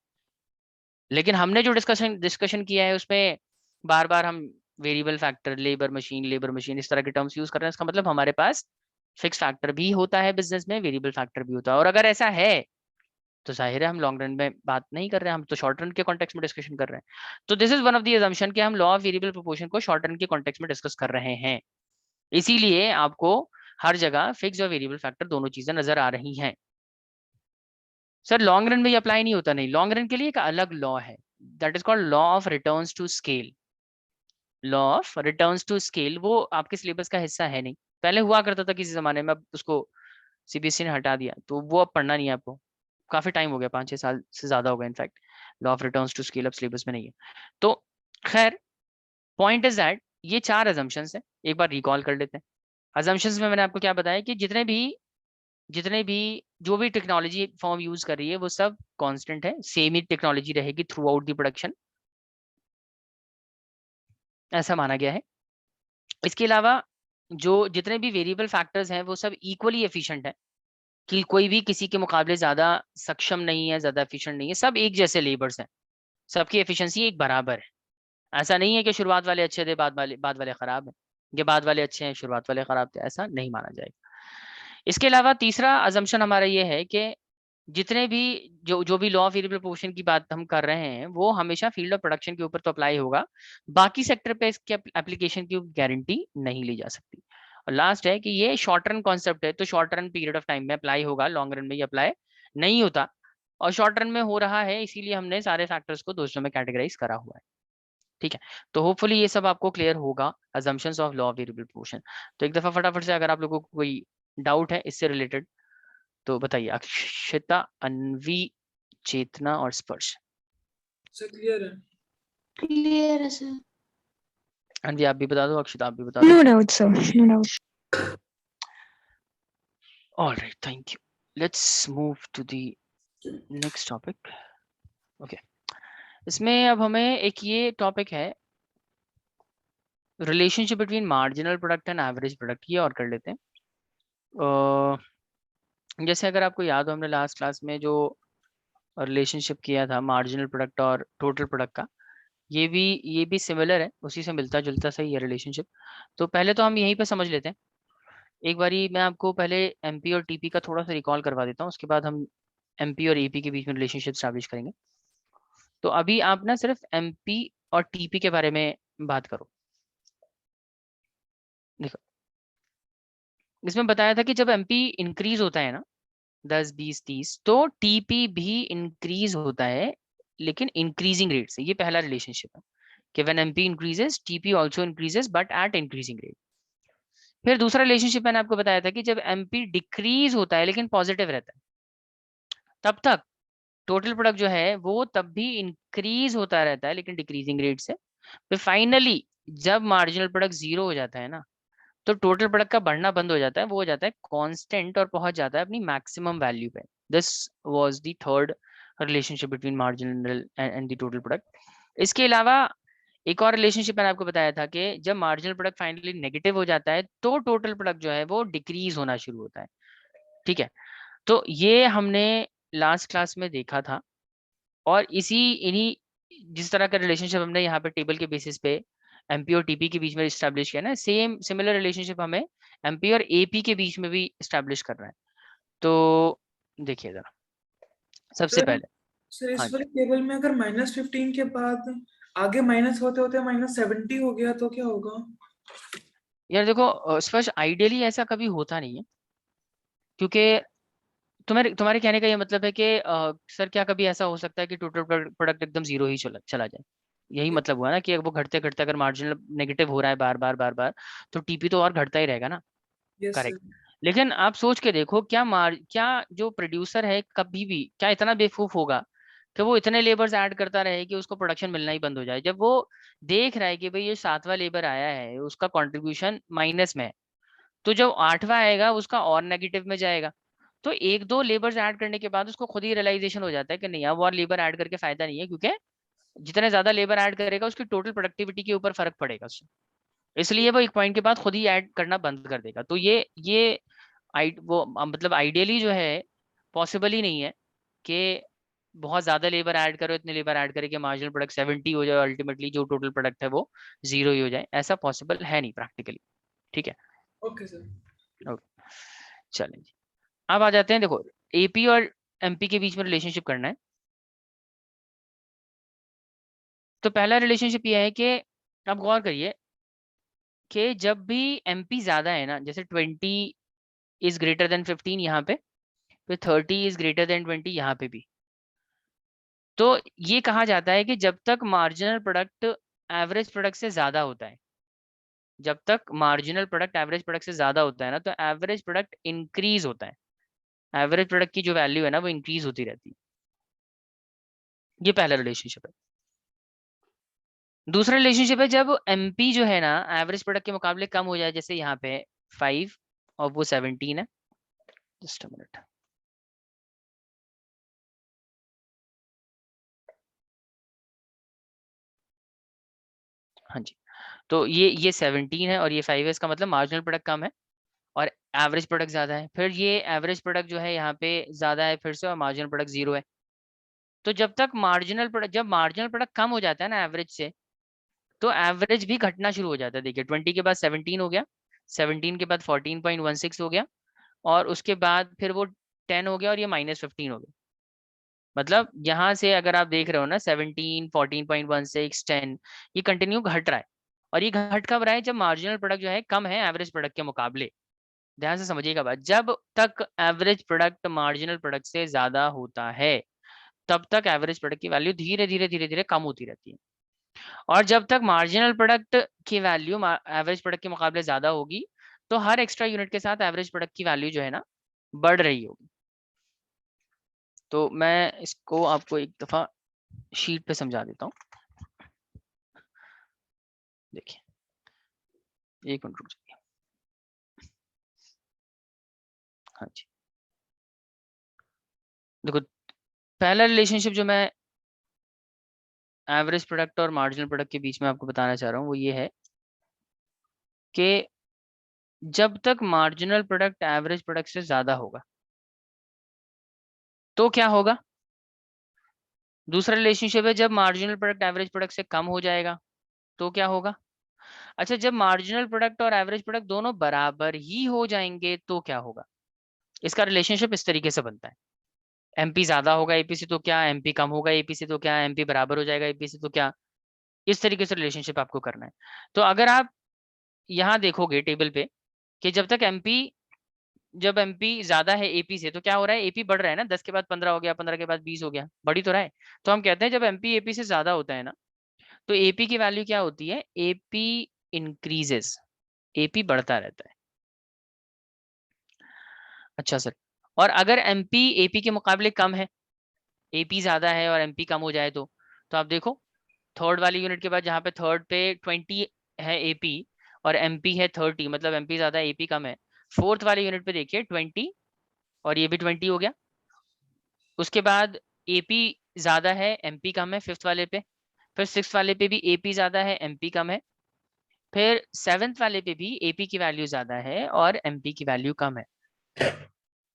लेकिन हमने जो डिस्कशन डिस्कशन किया है उसमें बार बार हम वेरिएबल फैक्टर, लेबर मशीन इस तरह के टर्म्स यूज कर रहे हैं। इसका मतलब हमारे पास फिक्स फैक्टर भी होता है बिजनेस में, वेरिएबल फैक्टर भी होता है। और अगर ऐसा है तो जाहिर है हम लॉन्ग रन में बात नहीं कर रहे हैं, हम तो शॉर्ट रन के कॉन्टेक्स्ट में डिस्कशन कर रहे हैं। तो this is one of the assumption कि हम लॉ ऑफ वेरिएबल प्रोपोर्शन को शॉर्ट रन के कॉन्टेक्स्ट में डिस्कस कर रहे हैं। इसीलिए आपको हर जगह फिक्स और वेरिएबल फैक्टर दोनों चीजें नजर आ रही हैं। सर लॉन्ग रन में ये अप्लाई नहीं होता, नहीं, लॉन्ग रन के लिए एक अलग लॉ है, that is called law of returns to scale. Law of returns to scale वो आपके सिलेबस का हिस्सा है नहीं, पहले हुआ करता था किसी जमाने में, अब उसको सीबीएसई ने हटा दिया, तो वो अब पढ़ना नहीं है आपको, काफी टाइम हो गया, 5-6 साल से ज्यादा हो गया in fact. Law of returns to scale अब सिलेबस में नहीं है। तो खैर, पॉइंट इज दैट ये 4 अजम्पशंस है, एक बार रिकॉल कर लेते हैं। अजम्पशंस में मैंने आपको क्या बताया कि जितने भी जो भी टेक्नोलॉजी फॉर्म यूज कर रही है वो सब कांस्टेंट है, सेम ही टेक्नोलॉजी रहेगी थ्रू आउट द प्रोडक्शन, ऐसा माना गया है। इसके अलावा जो जितने भी वेरिएबल फैक्टर्स हैं वो सब इक्वली एफिशिएंट है, कि कोई भी किसी के मुकाबले ज्यादा सक्षम नहीं है, ज्यादा एफिशिएंट नहीं है, सब एक जैसे लेबर्स हैं, सबकी एफिशिएंसी एक बराबर है। ऐसा नहीं है कि शुरुआत वाले अच्छे थे बाद वाले खराब है, ये बाद वाले अच्छे हैं शुरुआत वाले खराब थे, ऐसा नहीं माना जाएगा। इसके अलावा तीसरा अजम्पशन हमारा ये है कि जितने भी जो भी लॉ ऑफ वेरिएबल प्रोपोर्शन की बात हम कर रहे हैं वो हमेशा फील्ड ऑफ प्रोडक्शन के ऊपर तो अप्लाई होगा, बाकी सेक्टर पे इसके एप्लीकेशन की गारंटी नहीं ली जा सकती। और लास्ट है कि ये शॉर्ट रन कॉन्सेप्ट है, तो short run period of time में अप्लाई होगा, लॉन्ग रन में ये अप्लाई नहीं होता, और शॉर्ट रन में हो रहा है इसीलिए हमने सारे फैक्टर्स को दोस्तों में कैटेगराइज करा हुआ है। ठीक है, तो होपफुली ये सब आपको क्लियर होगा, assumptions of law of variable proportion. तो एक दफा फटाफट से अगर आप लोगों को कोई डाउट है इससे रिलेटेड तो बताइए। अक्षिता, अनवी, चेतना और स्पर्श। सर क्लियर है। क्लियर है सर। अनवी आप भी बता दो, अक्षिता आप भी बता दो। No doubt sir, no doubt. Alright, thank you. Let's move to the next topic. Okay, इसमें अब हमें एक ये टॉपिक है relationship between marginal product and average product, ये और कर लेते हैं। जैसे अगर आपको याद हो हमने लास्ट क्लास में जो रिलेशनशिप किया था मार्जिनल प्रोडक्ट और टोटल प्रोडक्ट का, ये भी सिमिलर है, उसी से मिलता जुलता सही है रिलेशनशिप। तो पहले तो हम यहीं पे समझ लेते हैं। एक बारी मैं आपको पहले एमपी और टीपी का थोड़ा सा रिकॉल करवा देता हूँ, उसके बाद हम एमपी और एपी के बीच में रिलेशनशिप स्टैब्लिश करेंगे। तो अभी आप ना सिर्फ एमपी और टीपी के बारे में बात करो। देखो, इसमें बताया था कि जब एमपी इंक्रीज होता है ना 10, 20, 30, तो टीपी भी इंक्रीज होता है, लेकिन इंक्रीजिंग रेट से। ये पहला रिलेशनशिप है कि when MP increases TP also increases but at increasing rate. फिर दूसरा रिलेशनशिप मैंने आपको बताया था कि जब एमपी डिक्रीज होता है लेकिन पॉजिटिव रहता है, तब तक टोटल प्रोडक्ट जो है वो तब भी इंक्रीज होता रहता है लेकिन डिक्रीजिंग रेट से। फिर फाइनली जब मार्जिनल प्रोडक्ट जीरो हो जाता है ना, तो टोटल प्रोडक्ट का बढ़ना बंद हो जाता है, वो हो जाता है कांस्टेंट और पहुंच जाता है अपनी मैक्सिमम वैल्यू पे। This was the third relationship between marginal and the total product. इसके अलावा एक और रिलेशनशिप मैंने आपको बताया था कि जब मार्जिनल प्रोडक्ट फाइनली नेगेटिव हो जाता है तो टोटल प्रोडक्ट जो है वो डिक्रीज होना शुरू होता है। ठीक है, तो ये हमने लास्ट क्लास में देखा था, और इन्हीं जिस तरह का रिलेशनशिप हमने यहाँ पे टेबल के बेसिस पे एमपी और टीपी के बीच में स्टैब्लिश किया ना, सेम सिमिलर रिलेशनशिप हमें एमपी और एपी के बीच में भी स्टैब्लिश कर रहा है। तो देखिए जरा, सबसे सर पहले सर हाँ इस जी, वाले टेबल में अगर -15 के बाद आगे माइनस होते होते -70 हो गया तो क्या होगा? यार देखो स्पर्श, आइडियली ऐसा कभी होता नहीं है, क्योंकि तुम्हारे कहने का ये मतलब है कि सर क्या कभी ऐसा हो सकता है कि टोटल प्रोडक्ट एकदम जीरो ही चला जाए? यही मतलब हुआ ना कि वो घटते घटते अगर मार्जिनल नेगेटिव हो रहा है बार बार बार बार, तो टीपी तो और घटता ही रहेगा ना। Yes sir. करेक्ट। लेकिन आप सोच के देखो, क्या जो प्रोड्यूसर है कभी भी क्या इतना बेवकूफ होगा कि वो इतने लेबर्स ऐड करता रहे कि उसको प्रोडक्शन मिलना ही बंद हो जाए? जब वो देख रहा है कि भाई ये 7वां लेबर आया है, उसका कंट्रीब्यूशन माइनस में है, तो जब 8वां आएगा उसका और नेगेटिव में जाएगा। तो एक दो लेबर्स ऐड करने के बाद उसको खुद ही रियलाइजेशन हो जाता है कि नहीं, अब और लेबर ऐड करके फायदा नहीं है, क्योंकि जितने ज्यादा लेबर ऐड करेगा उसकी टोटल प्रोडक्टिविटी के ऊपर फर्क पड़ेगा उससे, इसलिए वो एक पॉइंट के बाद खुद ही ऐड करना बंद कर देगा। तो ये मतलब आइडियली जो है पॉसिबल ही नहीं है कि बहुत ज्यादा लेबर ऐड करो, इतने लेबर ऐड करे कि मार्जिनल प्रोडक्ट 70 हो जाए, अल्टीमेटली जो टोटल प्रोडक्ट है वो जीरो ही हो जाए, ऐसा पॉसिबल है नहीं प्रैक्टिकली। ठीक है, ओके सर। ओके, चलें जी। अब आ जाते हैं, देखो एपी और एमपी के बीच में रिलेशनशिप करना है। तो पहला रिलेशनशिप ये है कि आप गौर करिए कि जब भी एमपी ज्यादा है ना, जैसे 20 इज ग्रेटर देन 15 यहाँ पे, फिर 30 इज ग्रेटर देन 20 यहाँ पे भी, तो ये कहा जाता है कि जब तक मार्जिनल प्रोडक्ट एवरेज प्रोडक्ट से ज्यादा होता है, जब तक मार्जिनल प्रोडक्ट एवरेज प्रोडक्ट से ज्यादा होता है ना, तो एवरेज प्रोडक्ट इंक्रीज होता है, एवरेज प्रोडक्ट की जो वैल्यू है ना वो इंक्रीज होती रहती है। ये पहला रिलेशनशिप है। दूसरा रिलेशनशिप है जब एमपी जो है ना एवरेज प्रोडक्ट के मुकाबले कम हो जाए, जैसे यहाँ पे 5 और वो 17 है। जस्ट अ मिनट, हाँ जी, तो ये 17 है और ये 5 है, इसका मतलब मार्जिनल प्रोडक्ट कम है और एवरेज प्रोडक्ट ज्यादा है। फिर ये एवरेज प्रोडक्ट जो है यहाँ पे ज्यादा है फिर से, और मार्जिनल प्रोडक्ट 0 है। तो जब तक मार्जिनल प्रोडक्ट, जब मार्जिनल प्रोडक्ट कम हो जाता है ना एवरेज से, तो एवरेज भी घटना शुरू हो जाता है। देखिए 20 के बाद 17 हो गया, 17 के बाद 14.16 हो गया, और उसके बाद फिर वो 10 हो गया और ये -15 हो गया। मतलब यहाँ से अगर आप देख रहे हो ना 17, 14.16, 10, ये कंटिन्यू घट रहा है। और ये घट कब रहा है? जब मार्जिनल प्रोडक्ट जो है कम है एवरेज प्रोडक्ट के मुकाबले। ध्यान से समझिएगा बात, जब तक एवरेज प्रोडक्ट मार्जिनल प्रोडक्ट से ज्यादा होता है तब तक एवरेज प्रोडक्ट की वैल्यू धीरे धीरे धीरे धीरे कम होती रहती है, और जब तक मार्जिनल प्रोडक्ट की वैल्यू एवरेज प्रोडक्ट के मुकाबले ज्यादा होगी तो हर एक्स्ट्रा यूनिट के साथ एवरेज प्रोडक्ट की वैल्यू जो है ना बढ़ रही होगी। तो मैं इसको आपको एक दफा शीट पे समझा देता हूँ। देखिए एक मिनट रुक जाइए, हाँ जी, देखो पहला रिलेशनशिप जो मैं एवरेज प्रोडक्ट और मार्जिनल प्रोडक्ट के बीच में आपको बताना चाह रहा हूँ वो ये है कि जब तक मार्जिनल प्रोडक्ट एवरेज प्रोडक्ट से ज्यादा होगा तो क्या होगा? दूसरा रिलेशनशिप है जब मार्जिनल प्रोडक्ट एवरेज प्रोडक्ट से कम हो जाएगा तो क्या होगा? अच्छा, जब मार्जिनल प्रोडक्ट और एवरेज प्रोडक्ट दोनों बराबर ही हो जाएंगे तो क्या होगा? इसका रिलेशनशिप इस तरीके से बनता है, एमपी ज्यादा होगा एपी से तो क्या, एमपी कम होगा एपी से तो क्या, एमपी बराबर हो जाएगा एपी से तो क्या। इस तरीके से रिलेशनशिप आपको करना है। तो अगर आप यहाँ देखोगे टेबल पे कि जब एमपी ज्यादा है एपी से तो क्या हो रहा है, एपी बढ़ रहा है ना, 10 के बाद 15 हो गया, 15 के बाद 20 हो गया, बढ़ी तो रहा है। तो हम कहते हैं जब एमपी एपी से ज्यादा होता है ना तो एपी की वैल्यू क्या होती है, एपी इंक्रीजेस, एपी बढ़ता रहता है। अच्छा सर, और अगर एमपी एपी के मुकाबले कम है, एपी ज्यादा है और एमपी कम हो जाए तो आप देखो थर्ड वाली यूनिट के बाद जहाँ पे थर्ड पे 20 है एपी और एमपी है 30, मतलब एमपी ज्यादा है एपी कम है। फोर्थ वाली यूनिट पे देखिए 20 और ये भी 20 हो गया। उसके बाद एपी ज्यादा है एमपी कम है फिफ्थ वाले पे, फिर सिक्स वाले पे भी एपी ज्यादा है एमपी कम है, फिर सेवेंथ वाले पे भी एपी की वैल्यू ज्यादा है और एमपी की वैल्यू कम है।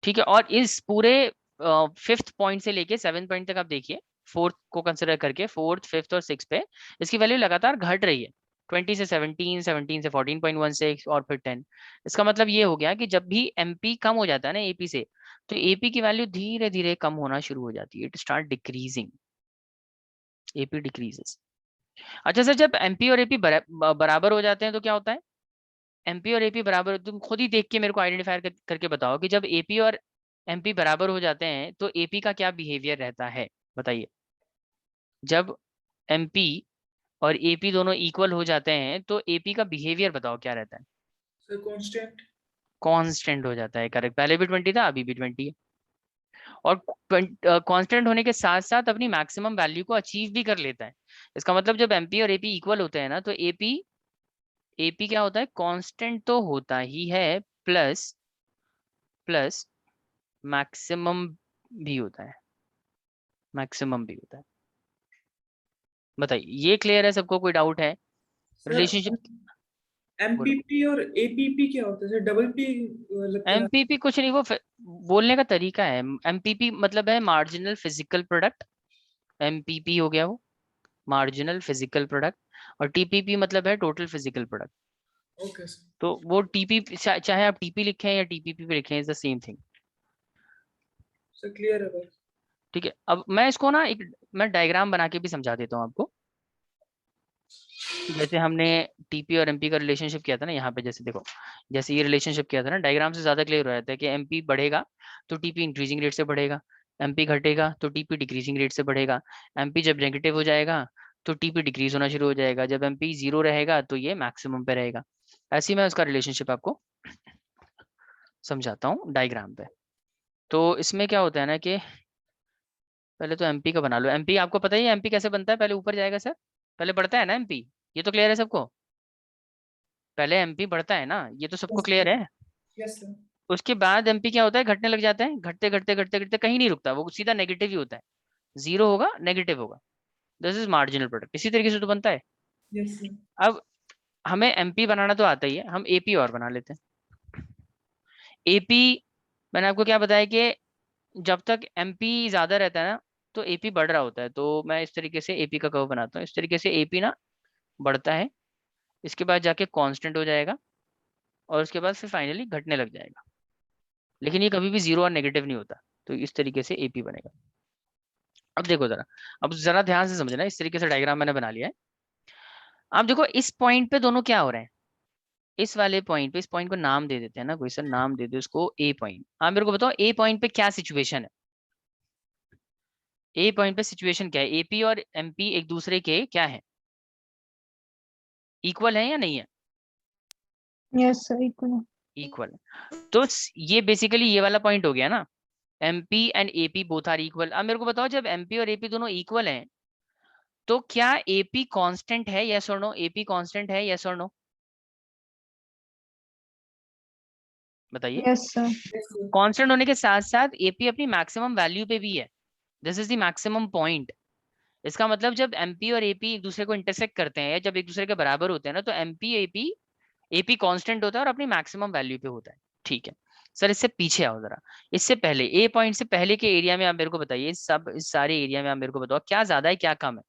ठीक है, और इस पूरे फिफ्थ पॉइंट से लेके सेवेंथ पॉइंट तक आप देखिए, फोर्थ को कंसिडर करके फोर्थ फिफ्थ और सिक्स पे इसकी वैल्यू लगातार घट रही है, 20 से 17, 17 से 14.16 और फिर 10। इसका मतलब ये हो गया कि जब भी एमपी कम हो जाता है ना एपी से, तो एपी की वैल्यू धीरे धीरे कम होना शुरू हो जाती है, it start decreasing, AP decreases. अच्छा सर, जब एमपी और एपी बराबर हो जाते हैं तो क्या होता है? एमपी और एपी बराबर, तुम खुद ही देख के मेरे को आइडेंटिफाई करके बताओ कि जब एपी और एमपी बराबर हो जाते हैं तो एपी का क्या बिहेवियर रहता है, बताइए। जब एमपी और एपी दोनों इक्वल हो जाते हैं तो एपी का बिहेवियर बताओ क्या रहता है? Sir constant. कांस्टेंट हो जाता है, करेक्ट। पहले भी 20 था, अभी भी 20 है। और कांस्टेंट होने के साथ साथ अपनी मैक्सिमम वैल्यू को अचीव भी कर लेता है। इसका मतलब जब एमपी और एपी इक्वल होते हैं ना तो एपी क्या होता है, कांस्टेंट तो होता ही है, प्लस प्लस मैक्सिमम भी होता है, मैक्सिमम भी होता है। बताइए, ये क्लियर है सबको, कोई डाउट है? सर रिलेशनशिप बोलो। एमपीपी और एपीपी क्या होता है सर? डबल पी लगता है। एमपीपी कुछ नहीं, वो बोलने का तरीका है। एमपीपी मतलब है मार्जिनल फिजिकल प्रोडक्ट, एमपीपी हो गया वो मार्जिनल फिजिकल प्रोडक्ट, और टीपीपी मतलब है total physical product. Okay sir. तो वो टीपी चाहे आप टीपी लिखें या टीपीपी लिखें, is the same thing. Sir clear है बस। ठीक है, अब मैं इसको ना एक मैं डायग्राम बना के भी समझा देता हूँ आपको। जैसे हमने टीपी और एमपी का रिलेशनशिप किया था ना, यहाँ पे जैसे देखो, जैसे ये रिलेशनशिप किया था ना, डायग्राम से ज्यादा क्लियर हो जाता है कि एमपी बढ़ेगा तो टीपी इंक्रीजिंग रेट से बढ़ेगा, एमपी घटेगा तो टीपी डिक्रीजिंग रेट से बढ़ेगा, एमपी जब नेगेटिव हो जाएगा तो टीपी डिक्रीज होना शुरू हो जाएगा, जब एमपी जीरो रहेगा तो ये मैक्सिमम पे रहेगा। ऐसे ही मैं उसका रिलेशनशिप आपको समझाता हूँ डायग्राम पे। तो इसमें क्या होता है ना कि पहले तो एमपी का बना लो। एमपी आपको पता ही है एमपी कैसे बनता है, पहले ऊपर जाएगा सर, पहले बढ़ता है ना एमपी, ये तो क्लियर है सबको, पहले एमपी बढ़ता है ना, ये तो सबको क्लियर है। Yes sir. उसके बाद एमपी क्या होता है, घटने लग जाता है, घटते घटते घटते घटते कहीं नहीं रुकता, वो सीधा नेगेटिव ही होता है, जीरो होगा नेगेटिव होगा। दिस इज मार्जिनल प्रोडक्ट, इसी तरीके से तो बनता है। Yes sir. अब हमें एमपी बनाना तो आता ही है, हम एपी और बना लेते हैं। एपी मैंने आपको क्या बताया कि जब तक एमपी ज्यादा रहता है ना तो एपी बढ़ रहा होता है, तो मैं इस तरीके से एपी का कर्व बनाता हूँ, इस तरीके से एपी ना बढ़ता है, इसके बाद जाके कांस्टेंट हो जाएगा और उसके बाद फिर फाइनली घटने लग जाएगा, लेकिन ये कभी भी जीरो और नेगेटिव नहीं होता। तो इस तरीके से एपी बनेगा। अब देखो जरा, अब जरा ध्यान से समझना, इस तरीके से डायग्राम मैंने बना लिया है। अब देखो इस पॉइंट पे दोनों क्या हो रहे हैं, इस वाले पॉइंट पे, इस पॉइंट को नाम दे देते हैं ना, कोई सा नाम दे दो इसको ए पॉइंट। आप मेरे को बताओ ए पॉइंट पे क्या सिचुएशन है, ए पॉइंट पे सिचुएशन क्या है, एपी और एमपी एक दूसरे के क्या है, इक्वल है या नहीं है, Yes, sir. Equal. इक्वल। तो ये बेसिकली ये वाला पॉइंट हो गया ना, MP and AP both are equal. अब मेरे को बताओ जब एमपी और एपी दोनों इक्वल हैं तो क्या एपी कांस्टेंट है, यस और नो, एपी कांस्टेंट है, यस और नो, बताइए। Yes, sir. Yes sir. Constant होने के साथ साथ एपी अपनी मैक्सिमम वैल्यू पे भी है, this is the maximum point. इसका मतलब जब एमपी और एपी एक दूसरे को इंटरसेक्ट करते हैं या जब एक दूसरे के बराबर होते हैं ना, तो एमपी एपी, एपी कांस्टेंट होता है और अपनी मैक्सिमम वैल्यू पे होता है। ठीक है सर, इससे पीछे आओ जरा, इससे पहले ए पॉइंट से पहले के एरिया में आप मेरे को बताइए, सब इस सारे एरिया में आप मेरे को बताओ क्या ज्यादा है क्या कम है।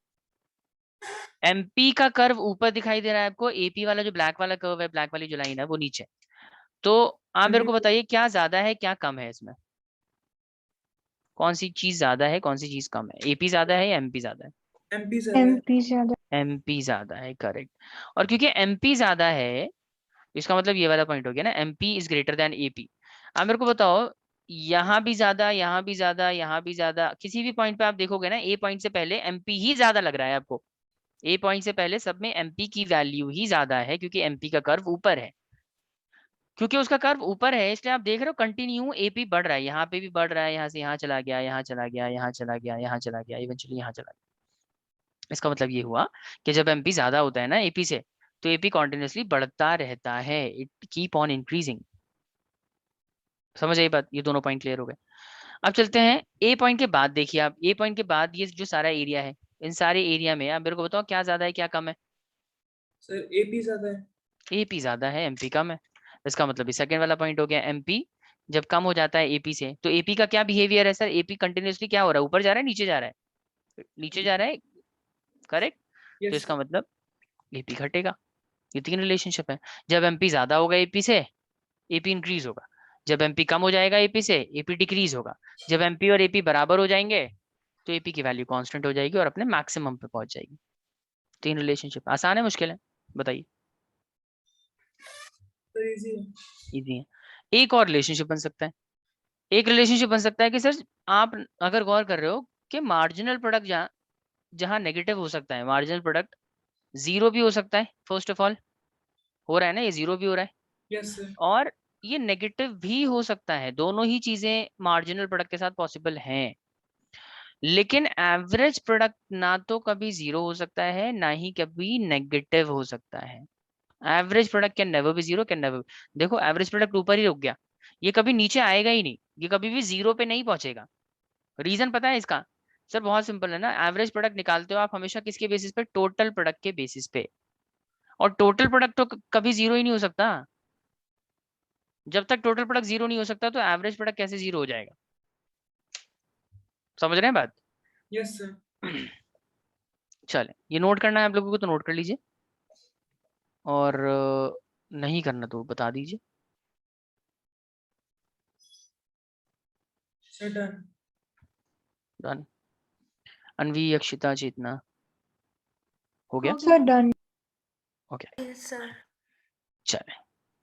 एमपी का कर्व ऊपर दिखाई दे रहा है आपको, एपी वाला जो ब्लैक वाला कर्व है, ब्लैक वाली जो लाइन है वो नीचे। तो आप मेरे को एमपी। बताइए क्या ज्यादा है क्या कम है इसमें, कौन सी चीज ज्यादा है कौन सी चीज कम है, एपी ज्यादा है या एमपी ज्यादा है, एमपी सर है। MP ज़्यादा. एमपी ज्यादा है, करेक्ट। और क्योंकि एमपी ज्यादा है, इसका मतलब ये वाला पॉइंट हो गया ना, MP is greater than AP. आप मेरे को बताओ यहाँ भी ज्यादा, यहाँ भी ज्यादा, यहाँ भी ज्यादा, किसी भी पॉइंट पे आप देखोगे ना ए पॉइंट से पहले एमपी ही ज्यादा लग रहा है आपको, ए पॉइंट से पहले सब में एमपी की वैल्यू ही ज्यादा है, क्योंकि एमपी का कर्व ऊपर है, क्योंकि उसका कर्व ऊपर है इसलिए आप देख रहे हो कंटिन्यू एपी बढ़ रहा है, यहाँ पे भी बढ़ रहा है, यहाँ से यहाँ चला गया, यहाँ चला गया, यहाँ चला गया, यहाँ चला गया, इवेंचुअली यहाँ चला गया। इसका मतलब ये हुआ कि जब एमपी ज्यादा होता है ना एपी से, तो एपी कॉन्टिन्यूसली बढ़ता रहता है, इट कीप ऑन इंक्रीजिंग। समझ आई बात, ये दोनों पॉइंट क्लियर हो गए। अब चलते हैं ए पॉइंट के बाद, देखिए आप ए पॉइंट के बाद ये जो सारा एरिया है, इन सारे एरिया में आप मेरे को बताओ क्या ज्यादा है क्या कम है, सर एपी ज्यादा है। एपी ज्यादा है एमपी कम है। इसका मतलब ये सेकंड वाला पॉइंट हो गया, एमपी जब कम हो जाता है एपी से तो एपी का क्या बिहेवियर है सर, एपी कंटिन्यूसली क्या हो रहा है, ऊपर जा रहा है नीचे जा रहा है, नीचे जा रहा है, करेक्ट। तो यस। इसका मतलब एपी घटेगा। ये तीन रिलेशनशिप है, जब एमपी ज्यादा होगा एपी से एपी इंक्रीज होगा, जब एमपी कम हो जाएगा एपी से एपी डिक्रीज होगा, जब एमपी और एपी बराबर हो जाएंगे तो एपी की वैल्यू कांस्टेंट हो जाएगी और अपने मैक्सिमम पे पहुंच जाएगी। तीन रिलेशनशिप, आसान है मुश्किल है, बताइए। सर इजी है। इजी है। एक और रिलेशनशिप बन सकता है, एक रिलेशनशिप बन सकता है कि सर आप अगर गौर कर रहे हो कि मार्जिनल प्रोडक्ट जहाँ जहाँ नेगेटिव हो सकता है, मार्जिनल प्रोडक्ट जीरो भी हो सकता है, फर्स्ट ऑफ ऑल हो रहा है ना, ये जीरो भी हो रहा है यस सर। और ये नेगेटिव भी हो सकता है, दोनों ही चीजें मार्जिनल प्रोडक्ट के साथ पॉसिबल हैं। लेकिन एवरेज प्रोडक्ट ना तो कभी जीरो हो सकता है ना ही कभी नेगेटिव हो सकता है। Average product can never be zero, can never, देखो एवरेज प्रोडक्ट ऊपर ही रुक गया, ये कभी नीचे आएगा ही नहीं, ये कभी भी जीरो पे नहीं पहुंचेगा। रीजन पता है इसका, सर बहुत सिंपल है ना, एवरेज प्रोडक्ट निकालते हो आप हमेशा किसके बेसिस पे, टोटल प्रोडक्ट के बेसिस पे, और टोटल प्रोडक्ट तो कभी जीरो ही नहीं हो सकता। जब तक टोटल प्रोडक्ट जीरो नहीं हो सकता तो एवरेज प्रोडक्ट कैसे जीरो हो जाएगा, समझ रहे हैं बात। Yes sir. चले, ये नोट करना है आप लोगों को तो नोट कर लीजिए, और नहीं करना तो बता दीजिए। Sir done. डन। अनवी, अक्षिता, चेतना, हो गया? Sir done. Okay, yes sir. चले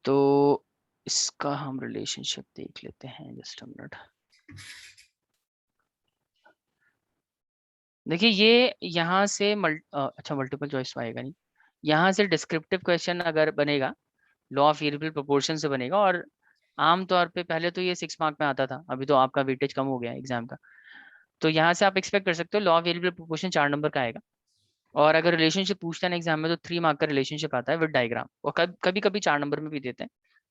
तो इसका हम रिलेशनशिप देख लेते हैं, जस्ट अ मिनट। देखिए ये यहाँ से अच्छा मल्टीपल चॉइस तो आएगा नहीं, यहाँ से डिस्क्रिप्टिव क्वेश्चन अगर बनेगा लॉ ऑफ वेरिएबल प्रोपोर्शन से बनेगा, और आमतौर पे पहले तो ये 6 मार्क में आता था, अभी तो आपका वेटेज कम हो गया एग्जाम का, तो यहाँ से आप एक्सपेक्ट कर सकते हो law of variable proportion 4 number का आएगा। और अगर रिलेशनशिप पूछते हैं एग्जाम में तो 3 मार्क का रिलेशनशिप आता है विद डायग्राम, और कभी कभी 4 नंबर में भी देते हैं,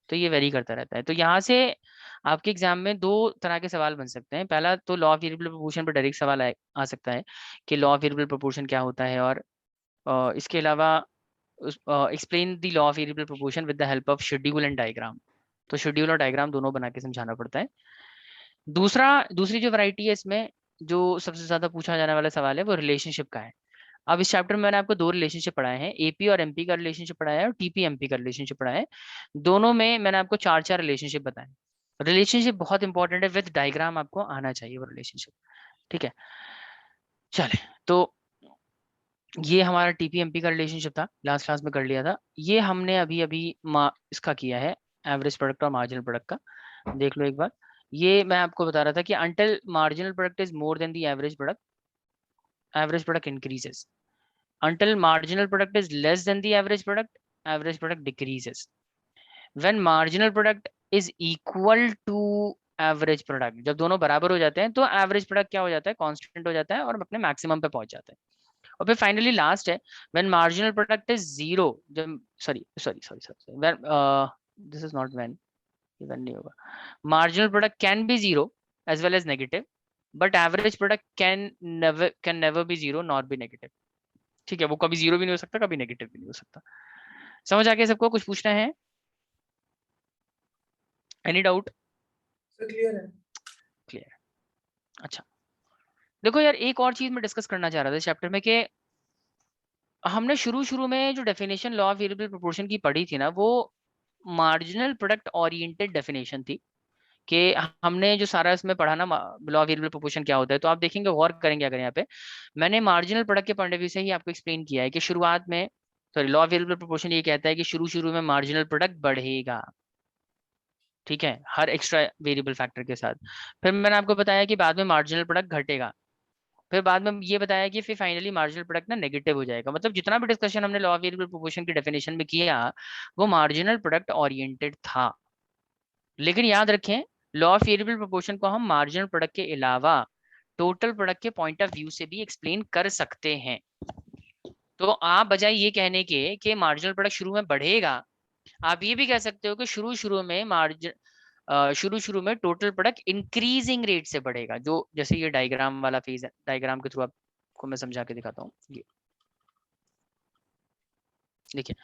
तो ये वेरी करता रहता है। तो यहाँ से आपके एग्जाम में 2 तरह के सवाल बन सकते हैं। पहला तो लॉ ऑफ वेरिएबल प्रोपोर्शन पर डायरेक्ट सवाल आ सकता है कि लॉ ऑफ वेरिएबल प्रोपोर्शन क्या होता है, और इसके अलावा explain the law of variable proportion with the help of schedule and diagram. तो शेड्यूल और डायग्राम दोनों बना के समझाना पड़ता है। दूसरी जो वैरायटी है इसमें, जो सबसे ज्यादा पूछा जाने वाला सवाल है वो रिलेशनशिप का है। अब इस चैप्टर में मैंने आपको 2 रिलेशनशिप पढ़ाए हैं, एपी और एमपी का रिलेशनशिप पढ़ाया है और टीपी एमपी का रिलेशनशिप पढ़ाया है। दोनों में मैंने आपको 4 रिलेशनशिप बताए। रिलेशनशिप बहुत इंपॉर्टेंट है, विद डायग्राम आपको आना चाहिए वो रिलेशनशिप, ठीक है। चले तो ये हमारा टीपीएमपी का रिलेशनशिप था, लास्ट क्लास में कर लिया था। ये हमने अभी अभी इसका किया है, एवरेज प्रोडक्ट और मार्जिनल प्रोडक्ट का। देख लो एक बार, ये मैं आपको बता रहा था कि until marginal product is more than the average product increases. Until marginal product is less than the average product decreases. When marginal product is equal to average product, जब दोनों बराबर हो जाते हैं तो एवरेज प्रोडक्ट क्या हो जाता है, कांस्टेंट हो जाता है और अपने मैक्सिमम पे पहुंच जाता है। और फिर फाइनली लास्ट है when marginal product is zero, जब sorry sorry sorry sorry when this is not when, even नहीं होगा। Marginal product can be zero as well as negative, but average product can never be zero not be negative, ठीक है। वो कभी zero भी नहीं हो सकता, कभी नेगेटिव भी नहीं हो सकता। समझ आ गया सबको? कुछ पूछना है? Any doubt? क्लियर है। क्लियर। अच्छा देखो यार, एक और चीज मैं डिस्कस करना चाह रहा था इस चैप्टर में, कि हमने शुरू में जो definition law of variable proportion की पढ़ी थी ना, वो मार्जिनल प्रोडक्ट ओरिएंटेड डेफिनेशन थी। कि हमने जो सारा इसमें पढ़ा ना लॉ ऑफ वेरिएबल प्रोपोर्शन क्या होता है, तो आप देखेंगे, गौर करेंगे अगर यहाँ पे मैंने मार्जिनल प्रोडक्ट के पॉइंट ऑफ व्यू से ही आपको एक्सप्लेन किया है कि शुरुआत में, sorry, law of variable proportion ये कहता है कि शुरू में मार्जिनल प्रोडक्ट बढ़ेगा, ठीक है, हर एक्स्ट्रा वेरिएबल फैक्टर के साथ। फिर मैंने आपको बताया कि बाद में मार्जिनल प्रोडक्ट घटेगा, फिर बाद में ये बताया कि फिर फाइनली मार्जिनल प्रोडक्ट ना नेगेटिव हो जाएगा। मतलब जितना भी डिस्कशन हमने लॉ ऑफ वेरिएबल प्रोपोर्शन की डेफिनेशन में किया वो मार्जिनल प्रोडक्ट ओरिएंटेड था। लेकिन याद रखें, लॉ ऑफ वेरिएबल प्रोपोर्शन को हम मार्जिनल प्रोडक्ट के अलावा टोटल प्रोडक्ट के पॉइंट ऑफ व्यू से भी एक्सप्लेन कर सकते हैं। तो आप बजाय ये कहने के कि मार्जिनल प्रोडक्ट शुरू में बढ़ेगा, आप ये भी कह सकते हो कि शुरू में टोटल प्रोडक्ट इंक्रीजिंग रेट से बढ़ेगा। जो जैसे ये डायग्राम वाला फेज है, डायग्राम के थ्रू आपको मैं समझा के दिखाता हूँ। ये देखिए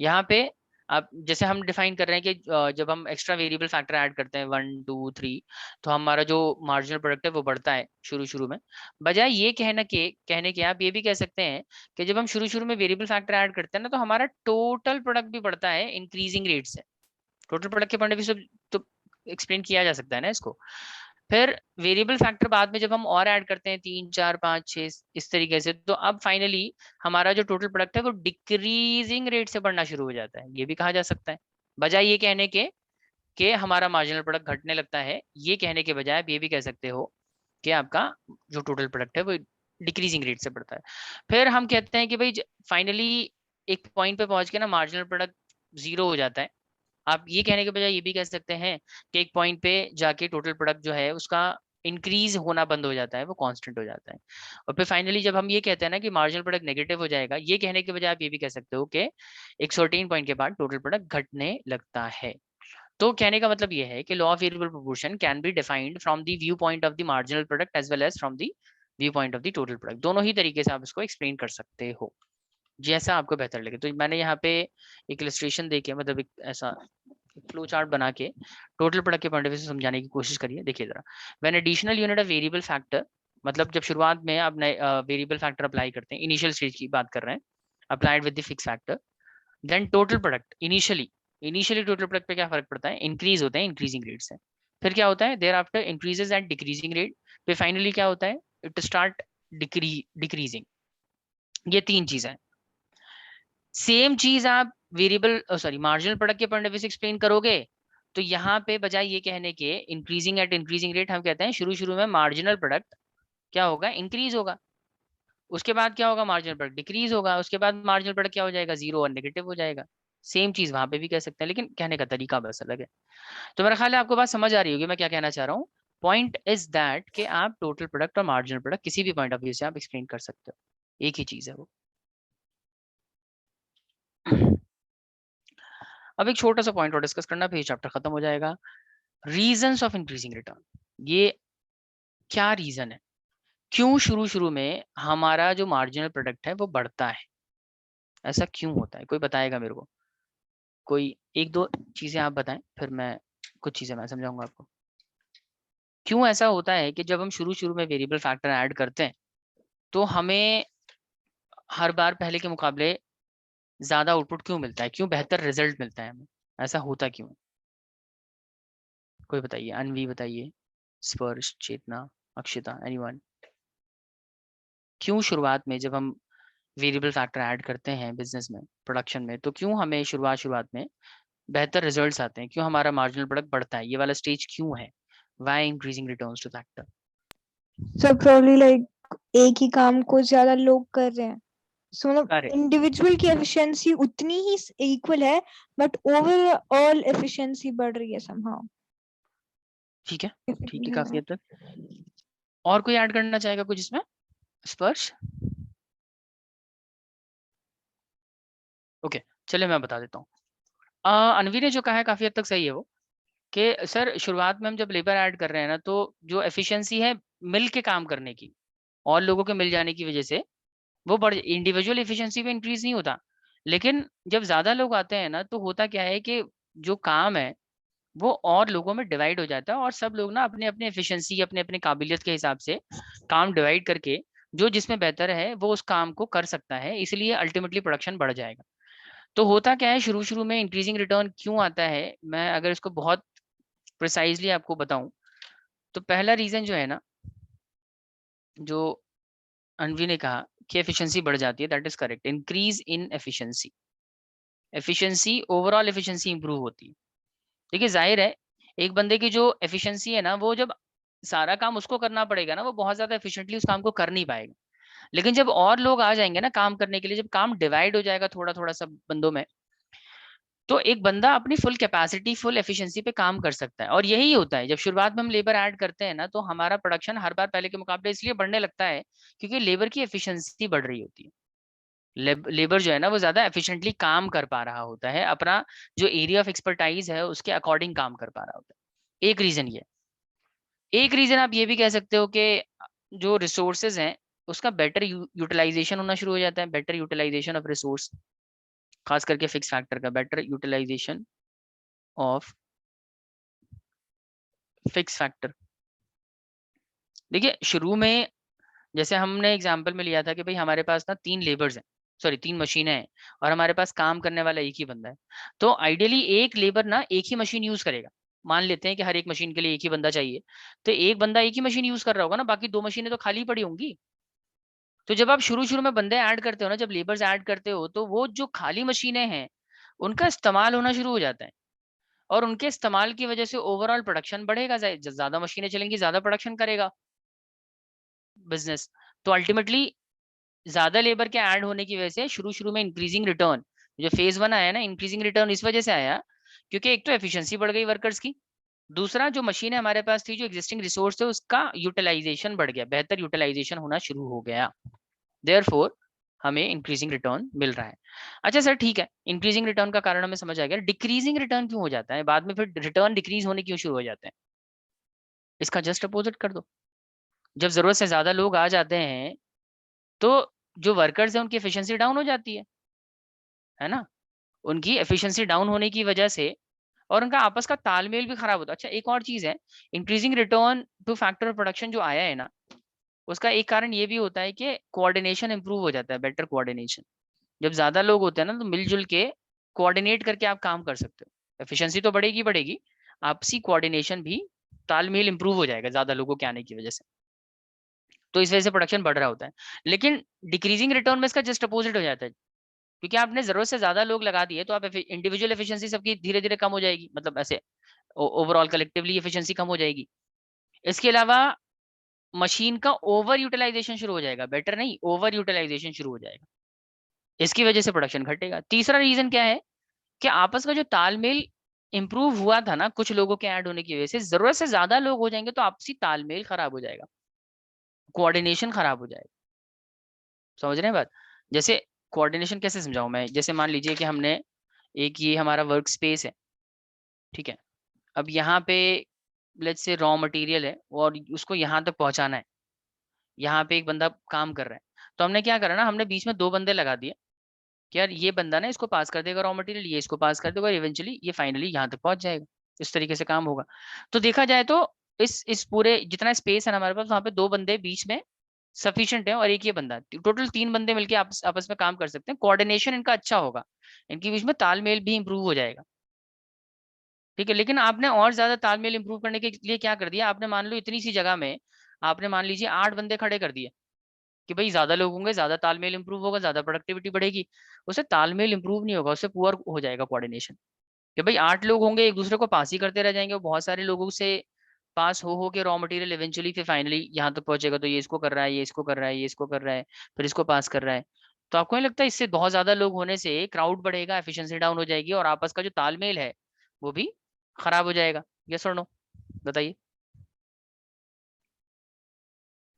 यहाँ पे आप जैसे हम डिफाइन कर रहे हैं कि जब हम एक्स्ट्रा वेरिएबल फैक्टर ऐड करते हैं 1 2 3, तो हमारा जो मार्जिनल प्रोडक्ट है वो बढ़ता है शुरू में। बजाय ये कहने के आप ये भी कह सकते हैं कि जब हम शुरू में वेरिएबल फैक्टर ऐड करते हैं ना, तो हमारा टोटल प्रोडक्ट भी बढ़ता है इंक्रीजिंग रेट से। टोटल प्रोडक्ट के पॉइंट ऑफ व्यू से तो एक्सप्लेन किया जा सकता है ना इसको। फिर वेरिएबल फैक्टर बाद में जब हम और ऐड करते हैं 3 4 5 6 इस तरीके से, तो अब फाइनली हमारा जो टोटल प्रोडक्ट है वो डिक्रीजिंग रेट से बढ़ना शुरू हो जाता है, ये भी कहा जा सकता है। बजाय ये कहने के कि हमारा मार्जिनल प्रोडक्ट घटने लगता है, ये कहने के बजाय आप ये भी कह सकते हो कि आपका जो टोटल प्रोडक्ट है वो डिक्रीजिंग रेट से बढ़ता है। फिर हम कहते हैं कि भाई फाइनली एक पॉइंट पे पहुंच के ना मार्जिनल प्रोडक्ट जीरो हो जाता है। आप ये कहने के बजाय ये भी कह सकते हैं कि एक पॉइंट पे जाके टोटल प्रोडक्ट जो है उसका इंक्रीज होना बंद हो जाता है, वो कांस्टेंट हो जाता है। और फिर फाइनली जब हम ये कहते हैं ना कि मार्जिनल प्रोडक्ट नेगेटिव हो जाएगा, ये कहने के बजाय आप ये भी कह सकते हो कि एक सर्टेन पॉइंट के बाद टोटल प्रोडक्ट घटने लगता है। तो कहने का मतलब ये है कि law of variable proportion can be defined from the view point of the marginal product as well as from the view point of the total product. दोनों ही तरीके से आप इसको एक्सप्लेन कर सकते हो, जैसा आपको बेहतर लगे। तो मैंने यहाँ पे एक इलस्ट्रेशन देके, मतलब एक ऐसा फ्लो चार्ट बना के टोटल प्रोडक्ट के पॉइंट ऑफ व्यू से समझाने की कोशिश करिए। देखिए जरा, when additional unit of variable factor, मतलब जब शुरुआत में आप नए वेरिएबल फैक्टर अप्लाई करते हैं, इनिशियल स्टेज की बात कर रहे हैं, applied with the fix factor, then total product initially total product पे क्या फर्क पड़ता है, इंक्रीज होता है इंक्रीजिंग रेट से। फिर क्या होता है, thereafter increases at decreasing rate. फिर फाइनली क्या होता है, इट स्टार्ट डिक्रीजिंग। ये 3 चीजें हैं। सेम चीज आप वेरिएबल सॉरी मार्जिनल प्रोडक्ट के पॉइंट ऑफ व्यू से एक्सप्लेन करोगे तो यहाँ पे बजाय ये कहने के इंक्रीजिंग एट इंक्रीजिंग रेट, हम कहते हैं शुरू में मार्जिनल प्रोडक्ट क्या होगा, इंक्रीज होगा, उसके बाद क्या होगा, मार्जिनल प्रोडक्ट डिक्रीज होगा, उसके बाद मार्जिनल प्रोडक्ट क्या हो जाएगा, 0 और नेगेटिव हो जाएगा। सेम चीज वहां पे भी कह सकते हैं, लेकिन कहने का तरीका बस अलग है। तो मेरा ख्याल है आपको बात समझ आ रही होगी मैं क्या कहना चाह रहा हूँ। पॉइंट इज दैट कि आप टोटल प्रोडक्ट और मार्जिनल प्रोडक्ट किसी भी पॉइंट ऑफ व्यू से आप एक्सप्लेन कर सकते हो, एक ही चीज है वो। अब एक छोटा सा पॉइंट और डिस्कस करना, फिर चैप्टर खत्म हो जाएगा। रीजंस ऑफ इंक्रीजिंग रिटर्न, ये क्या रीजन है, क्यों शुरू में हमारा जो मार्जिनल प्रोडक्ट है वो बढ़ता है, ऐसा क्यों होता है, कोई बताएगा मेरे को? कोई एक दो चीजें आप बताएं, फिर मैं कुछ चीजें मैं समझाऊंगा आपको। क्यों ऐसा होता है कि जब हम शुरू में वेरिएबल फैक्टर ऐड करते हैं तो हमें हर बार पहले के मुकाबले ज्यादा आउटपुट क्यों मिलता है, क्यों बेहतर रिजल्ट मिलता है हमें, ऐसा होता क्यों है? कोई बताइए, अनवी बताइए, स्पर्श, चेतना, अक्षिता, एनीवन। क्यों शुरुआत में जब हम वेरिएबल फैक्टर ऐड करते हैं बिजनेस में, प्रोडक्शन में, तो क्यों हमें शुरुआत में बेहतर रिजल्ट्स आते हैं, क्यों हमारा मार्जिनल प्रोडक्ट बढ़ता है, ये वाला स्टेज क्यों है? Why increasing returns to factor? So probably like एक ही काम को ज्यादा लोग कर रहे हैं, सो मतलब करेक्ट, इंडिविजुअल की एफिशिएंसी उतनी ही इक्वल है बट ओवरऑल एफिशिएंसी बढ़ रही है समहाउ। ठीक है, ठीक है, काफी हद तक। और कोई ऐड करना चाहेगा कुछ इसमें? स्पर्श? ओके, चलिए मैं बता देता हूँ। अनवी ने जो कहा है काफी हद तक सही है वो, कि सर शुरुआत में हम जब लेबर ऐड कर रहे हैं ना, तो जो एफिशिएंसी है मिल के काम करने की और लोगों के मिल जाने की वजह से वो बढ़, इंडिविजुअल एफिशिएंसी पे इंक्रीज नहीं होता। लेकिन जब ज्यादा लोग आते हैं ना तो होता क्या है कि जो काम है वो और लोगों में डिवाइड हो जाता है, और सब लोग ना अपने अपने एफिशिएंसी, अपने अपने काबिलियत के हिसाब से काम डिवाइड करके जो जिसमें बेहतर है वो उस काम को कर सकता है, इसलिए अल्टीमेटली प्रोडक्शन बढ़ जाएगा। तो होता क्या है, शुरू में इंक्रीजिंग रिटर्न क्यों आता है, मैं अगर इसको बहुत प्रिसाइजली आपको बताऊं तो पहला रीजन जो है ना, जो अनवी ने कहा कि एफिशिएंसी बढ़ जाती है, that is correct, increase in efficiency, efficiency overall efficiency improve होती है। देखिए जाहिर है एक बंदे की जो एफिशिएंसी है ना, वो जब सारा काम उसको करना पड़ेगा ना, वो बहुत ज्यादा एफिशिएंटली उस काम को कर नहीं पाएगा। लेकिन जब और लोग आ जाएंगे ना काम करने के लिए, जब काम डिवाइड हो जाएगा थोड़ा थोड़ा सब बंदों में, तो एक बंदा अपनी फुल कैपेसिटी, फुल एफिशिएंसी पे काम कर सकता है। और यही होता है जब शुरुआत में हम लेबर ऐड करते हैं ना, तो हमारा प्रोडक्शन हर बार पहले के मुकाबले इसलिए बढ़ने लगता है क्योंकि लेबर की एफिशिएंसी बढ़ रही होती है। लेबर जो है ना वो ज्यादा एफिशिएंटली काम कर पा रहा होता है, अपना जो एरिया ऑफ एक्सपर्टाइज है उसके अकॉर्डिंग काम कर पा रहा होता है। एक रीजन ये, एक रीजन आप ये भी कह सकते हो कि जो रिसोर्सेज हैं उसका बेटर यूटिलाइजेशन होना शुरू हो जाता है, बेटर यूटिलाइजेशन ऑफ रिसोर्स, खास करके फिक्स फैक्टर का better utilisation of fix factor. देखिए शुरू में जैसे हमने एग्जांपल में लिया था कि भाई हमारे पास ना 3 लेबर्स हैं, सॉरी 3 मशीनें हैं, और हमारे पास काम करने वाला एक ही बंदा है। तो आइडियली एक लेबर ना एक ही मशीन यूज करेगा, मान लेते हैं कि हर एक मशीन के लिए एक ही बंदा चाहिए, तो एक बंदा एक ही मशीन यूज कर रहा होगा ना, बाकी 2 मशीनें तो खाली पड़ी होंगी। तो जब आप शुरू में बंदे ऐड करते हो ना, जब लेबर्स ऐड करते हो, तो वो जो खाली मशीनें हैं उनका इस्तेमाल होना शुरू हो जाता है, और उनके इस्तेमाल की वजह से ओवरऑल प्रोडक्शन बढ़ेगा, ज्यादा मशीनें चलेंगी ज्यादा प्रोडक्शन करेगा बिजनेस। तो अल्टीमेटली ज्यादा लेबर के ऐड होने की वजह से शुरू में इंक्रीजिंग रिटर्न, जो फेज 1 आया ना, इंक्रीजिंग रिटर्न इस वजह से आया क्योंकि एक तो एफिशिएंसी बढ़ गई वर्कर्स की, दूसरा जो मशीनें हमारे पास थी, जो एग्जिस्टिंग रिसोर्स थे, उसका यूटिलाइजेशन बढ़ गया, बेहतर यूटिलाइजेशन होना शुरू हो गया, देयरफॉर हमें इंक्रीजिंग रिटर्न मिल रहा है। अच्छा सर ठीक है, इंक्रीजिंग रिटर्न का कारण हमें समझ आ गया, डिक्रीजिंग रिटर्न क्यों हो जाता है बाद में, फिर रिटर्न डिक्रीज होने क्यों शुरू हो जाते हैं? इसका जस्ट अपोजिट कर दो। जब जरूरत से ज्यादा लोग आ जाते हैं तो जो वर्कर्स हैं उनकी एफिशिएंसी डाउन हो जाती है ना, उनकी एफिशिएंसी डाउन होने की वजह से, और उनका आपस का तालमेल भी खराब होता है। अच्छा एक और चीज है, increasing return to factor of production जो आया है ना, उसका एक कारण ये भी होता है कि कोऑर्डिनेशन इंप्रूव हो जाता है, बेटर कोऑर्डिनेशन। जब ज्यादा लोग होते हैं ना तो मिलजुल के कोऑर्डिनेट करके आप काम कर सकते हो, एफिशिएंसी तो बढ़ेगी बढ़ेगी, आपसी कोऑर्डिनेशन भी, तालमेल इंप्रूव हो जाएगा ज्यादा लोगों के आने की वजह से। तो इस वजह से प्रोडक्शन बढ़ रहा होता है। लेकिन डिक्रीजिंग रिटर्न में इसका जस्ट अपोजिट हो जाता है, क्योंकि आपने जरूरत से ज्यादा लोग लगा दिए तो आप इंडिविजुअल एफिशिएंसी सबकी धीरे धीरे कम हो जाएगी, मतलब ऐसे ओवरऑल कलेक्टिवली एफिशिएंसी कम हो जाएगी। इसके अलावा मशीन का ओवर यूटिलाइजेशन शुरू हो जाएगा, बेटर नहीं, ओवर यूटिलाइजेशन शुरू हो जाएगा, इसकी वजह से प्रोडक्शन घटेगा। तीसरा रीजन क्या है कि आपस का जो तालमेल इंप्रूव हुआ था ना कुछ लोगों के ऐड होने की वजह से, जरूरत से ज्यादा लोग हो जाएंगे तो आपसी तालमेल खराब हो जाएगा, कोऑर्डिनेशन खराब हो जाएगा। समझ रहे हैं बात? जैसे कोऑर्डिनेशन कैसे समझाऊं मैं, जैसे मान लीजिए कि हमने एक ये हमारा वर्क स्पेस है, ठीक है, अब यहाँ पे लेट्स से रॉ मटेरियल है और उसको यहाँ तक पहुंचाना है, यहाँ पे एक बंदा काम कर रहा है, तो हमने क्या करा ना, हमने बीच में 2 बंदे लगा दिए कि यार ये बंदा ना इसको पास कर देगा रॉ मटेरियल, ये इसको पास कर देगा, इवेंचुअली ये फाइनली यहाँ तक पहुंच जाएगा, इस तरीके से काम होगा। तो देखा जाए तो इस पूरे जितना स्पेस है ना हमारे पास, वहाँ पे 2 बंदे बीच में सफिशिएंट है और एक ये बंदा, टोटल 3 बंदे मिलके आपस में काम कर सकते हैं, कोऑर्डिनेशन इनका अच्छा होगा, इनके बीच में तालमेल भी इंप्रूव हो जाएगा, ठीक है। लेकिन आपने और ज्यादा तालमेल इंप्रूव करने के लिए क्या कर दिया, आपने मान लो इतनी सी जगह में आपने मान लीजिए 8 बंदे खड़े कर दिए कि भाई ज्यादा लोग होंगे, ज्यादा तालमेल इंप्रूव होगा, ज्यादा प्रोडक्टिविटी बढ़ेगी। उससे तालमेल इंप्रूव नहीं होगा, उससे पुअर हो जाएगा कोऑर्डिनेशन, कि भाई 8 लोग होंगे एक दूसरे को पास ही करते रह जाएंगे, बहुत सारे लोगों से पास हो के रॉ मटेरियल इवेंचुअली फिर फाइनली यहाँ तक पहुंचेगा, तो ये इसको कर रहा है, ये इसको कर रहा है, ये इसको कर रहा है, फिर इसको पास कर रहा है। तो आपको नहीं लगता इससे बहुत ज्यादा लोग होने से क्राउड बढ़ेगा, एफिशिएंसी डाउन हो जाएगी और आपस का जो तालमेल है वो भी खराब हो जाएगा? यस और नो, बताइए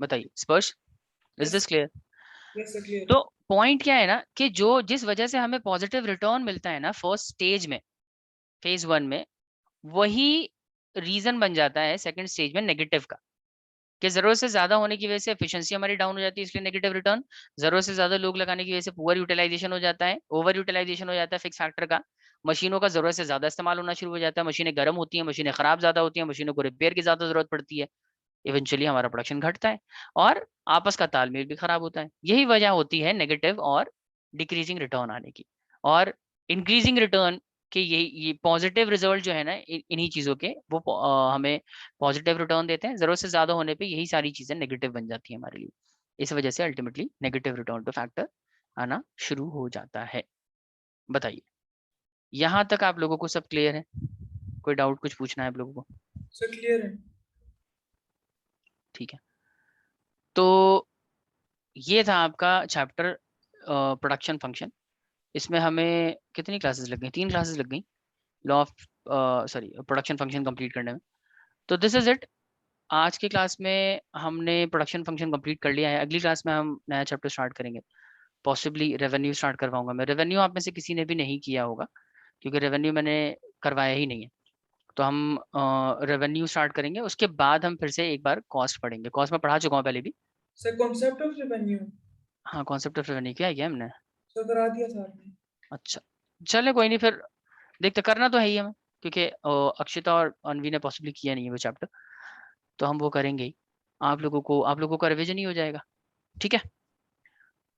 बताइए स्पर्श, is this clear? Yes, sir, clear. तो पॉइंट क्या है ना कि जो जिस वजह से हमें पॉजिटिव रिटर्न मिलता है ना फर्स्ट स्टेज में, फेज 1 में, वही रीजन बन जाता है सेकंड स्टेज में नेगेटिव का, कि जरूरत से ज्यादा होने की वजह से एफिशिएंसी हमारी डाउन हो जाती है, इसलिए नेगेटिव रिटर्न। जरूरत से ज्यादा लोग लगाने की वजह से पुअर यूटिलाइजेशन हो जाता है, ओवर यूटिलाइजेशन हो जाता है फिक्स फैक्टर का, मशीनों का जरूरत से ज्यादा इस्तेमाल होना शुरू हो जाता है, मशीनें गर्म होती हैं, मशीनें खराब ज्यादा होती हैं, मशीनों को रिपेयर की ज्यादा जरूरत पड़ती है, इवेंचुअली हमारा प्रोडक्शन घटता है और आपस का तालमेल भी खराब होता है। यही वजह होती है नेगेटिव और डिक्रीजिंग रिटर्न आने की। और इंक्रीजिंग रिटर्न के ये पॉजिटिव रिजल्ट जो है ना इन्हीं चीजों के, वो हमें पॉजिटिव रिटर्न देते हैं, जरूरत से ज्यादा होने पे यही सारी चीजें नेगेटिव बन जाती है हमारे लिए, इस वजह से ultimately negative return to factor आना शुरू हो जाता है। बताइए यहाँ तक आप लोगों को सब क्लियर है? कोई डाउट कुछ पूछना है आप लोगों को? Sir, clear है। ठीक है, तो ये था आपका चैप्टर प्रोडक्शन फंक्शन। इसमें हमें कितनी क्लासेस लग गई? 3 क्लासेस लग गई law of sorry production function complete करने में। तो दिस इज इट, आज की क्लास में हमने प्रोडक्शन फंक्शन कंप्लीट कर लिया है। अगली क्लास में हम नया चैप्टर स्टार्ट करेंगे, पॉसिबली रेवेन्यू स्टार्ट करवाऊंगा मैं। रेवेन्यू आप में से किसी ने भी नहीं किया होगा क्योंकि रेवेन्यू मैंने करवाया ही नहीं है, तो हम रेवेन्यू स्टार्ट करेंगे, उसके बाद हम फिर से एक बार कॉस्ट पढ़ेंगे। कॉस्ट में पढ़ा चुका हूँ पहले भी। Sir, concept of revenue। हाँ, कॉन्सेप्ट ऑफ रेवेन्यू क्या है क्या हमने? Sir, करा दिया था आपने। अच्छा, चले कोई नहीं, फिर देखते, करना तो है ही हमें, क्योंकि अक्षिता और अनवी ने पॉसिबली किया नहीं है वो चैप्टर, तो हम वो करेंगे ही। आप लोगों का रिवीजन ही हो जाएगा, ठीक है।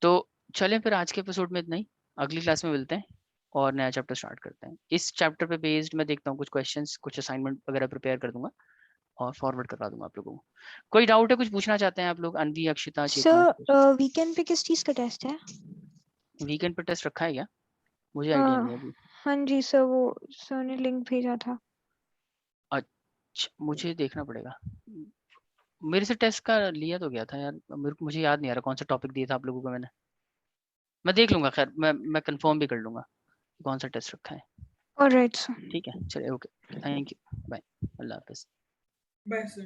तो चलें फिर आज के एपिसोड में इतना ही, अगली क्लास में मिलते हैं और नया चैप्टर स्टार्ट करते हैं। इस चैप्टर पे बेस्ड मैं देखता हूँ कुछ क्वेश्चंस, कुछ असाइनमेंट वगैरह प्रिपेयर कर दूंगा और फॉरवर्ड करवा दूंगा आप लोगों को। कोई डाउट है, कुछ पूछना चाहते हैं आप लोग? अनवी, अक्षिता, चेतना? सर वीकेंड पे किस चीज का टेस्ट है? वीकेंड पे टेस्ट रखा है क्या? मुझे आइडिया नहीं है अभी। हाँ जी सर, वो सर ने लिंक भेजा था। अच्छा, मुझे देखना पड़ेगा। मेरे से टेस्ट का लिया तो गया था यार, मुझे याद नहीं आ रहा कौन सा टॉपिक दिया था आप लोगों को मैंने। मैं देख लूंगा, खैर मैं कंफर्म भी कर लूंगा कौन सा टेस्ट रखा है। Alright sir. ठीक है, चलिए, ओके, थैंक यू, बाय, अल्लाह हाफिज। Bye, sir।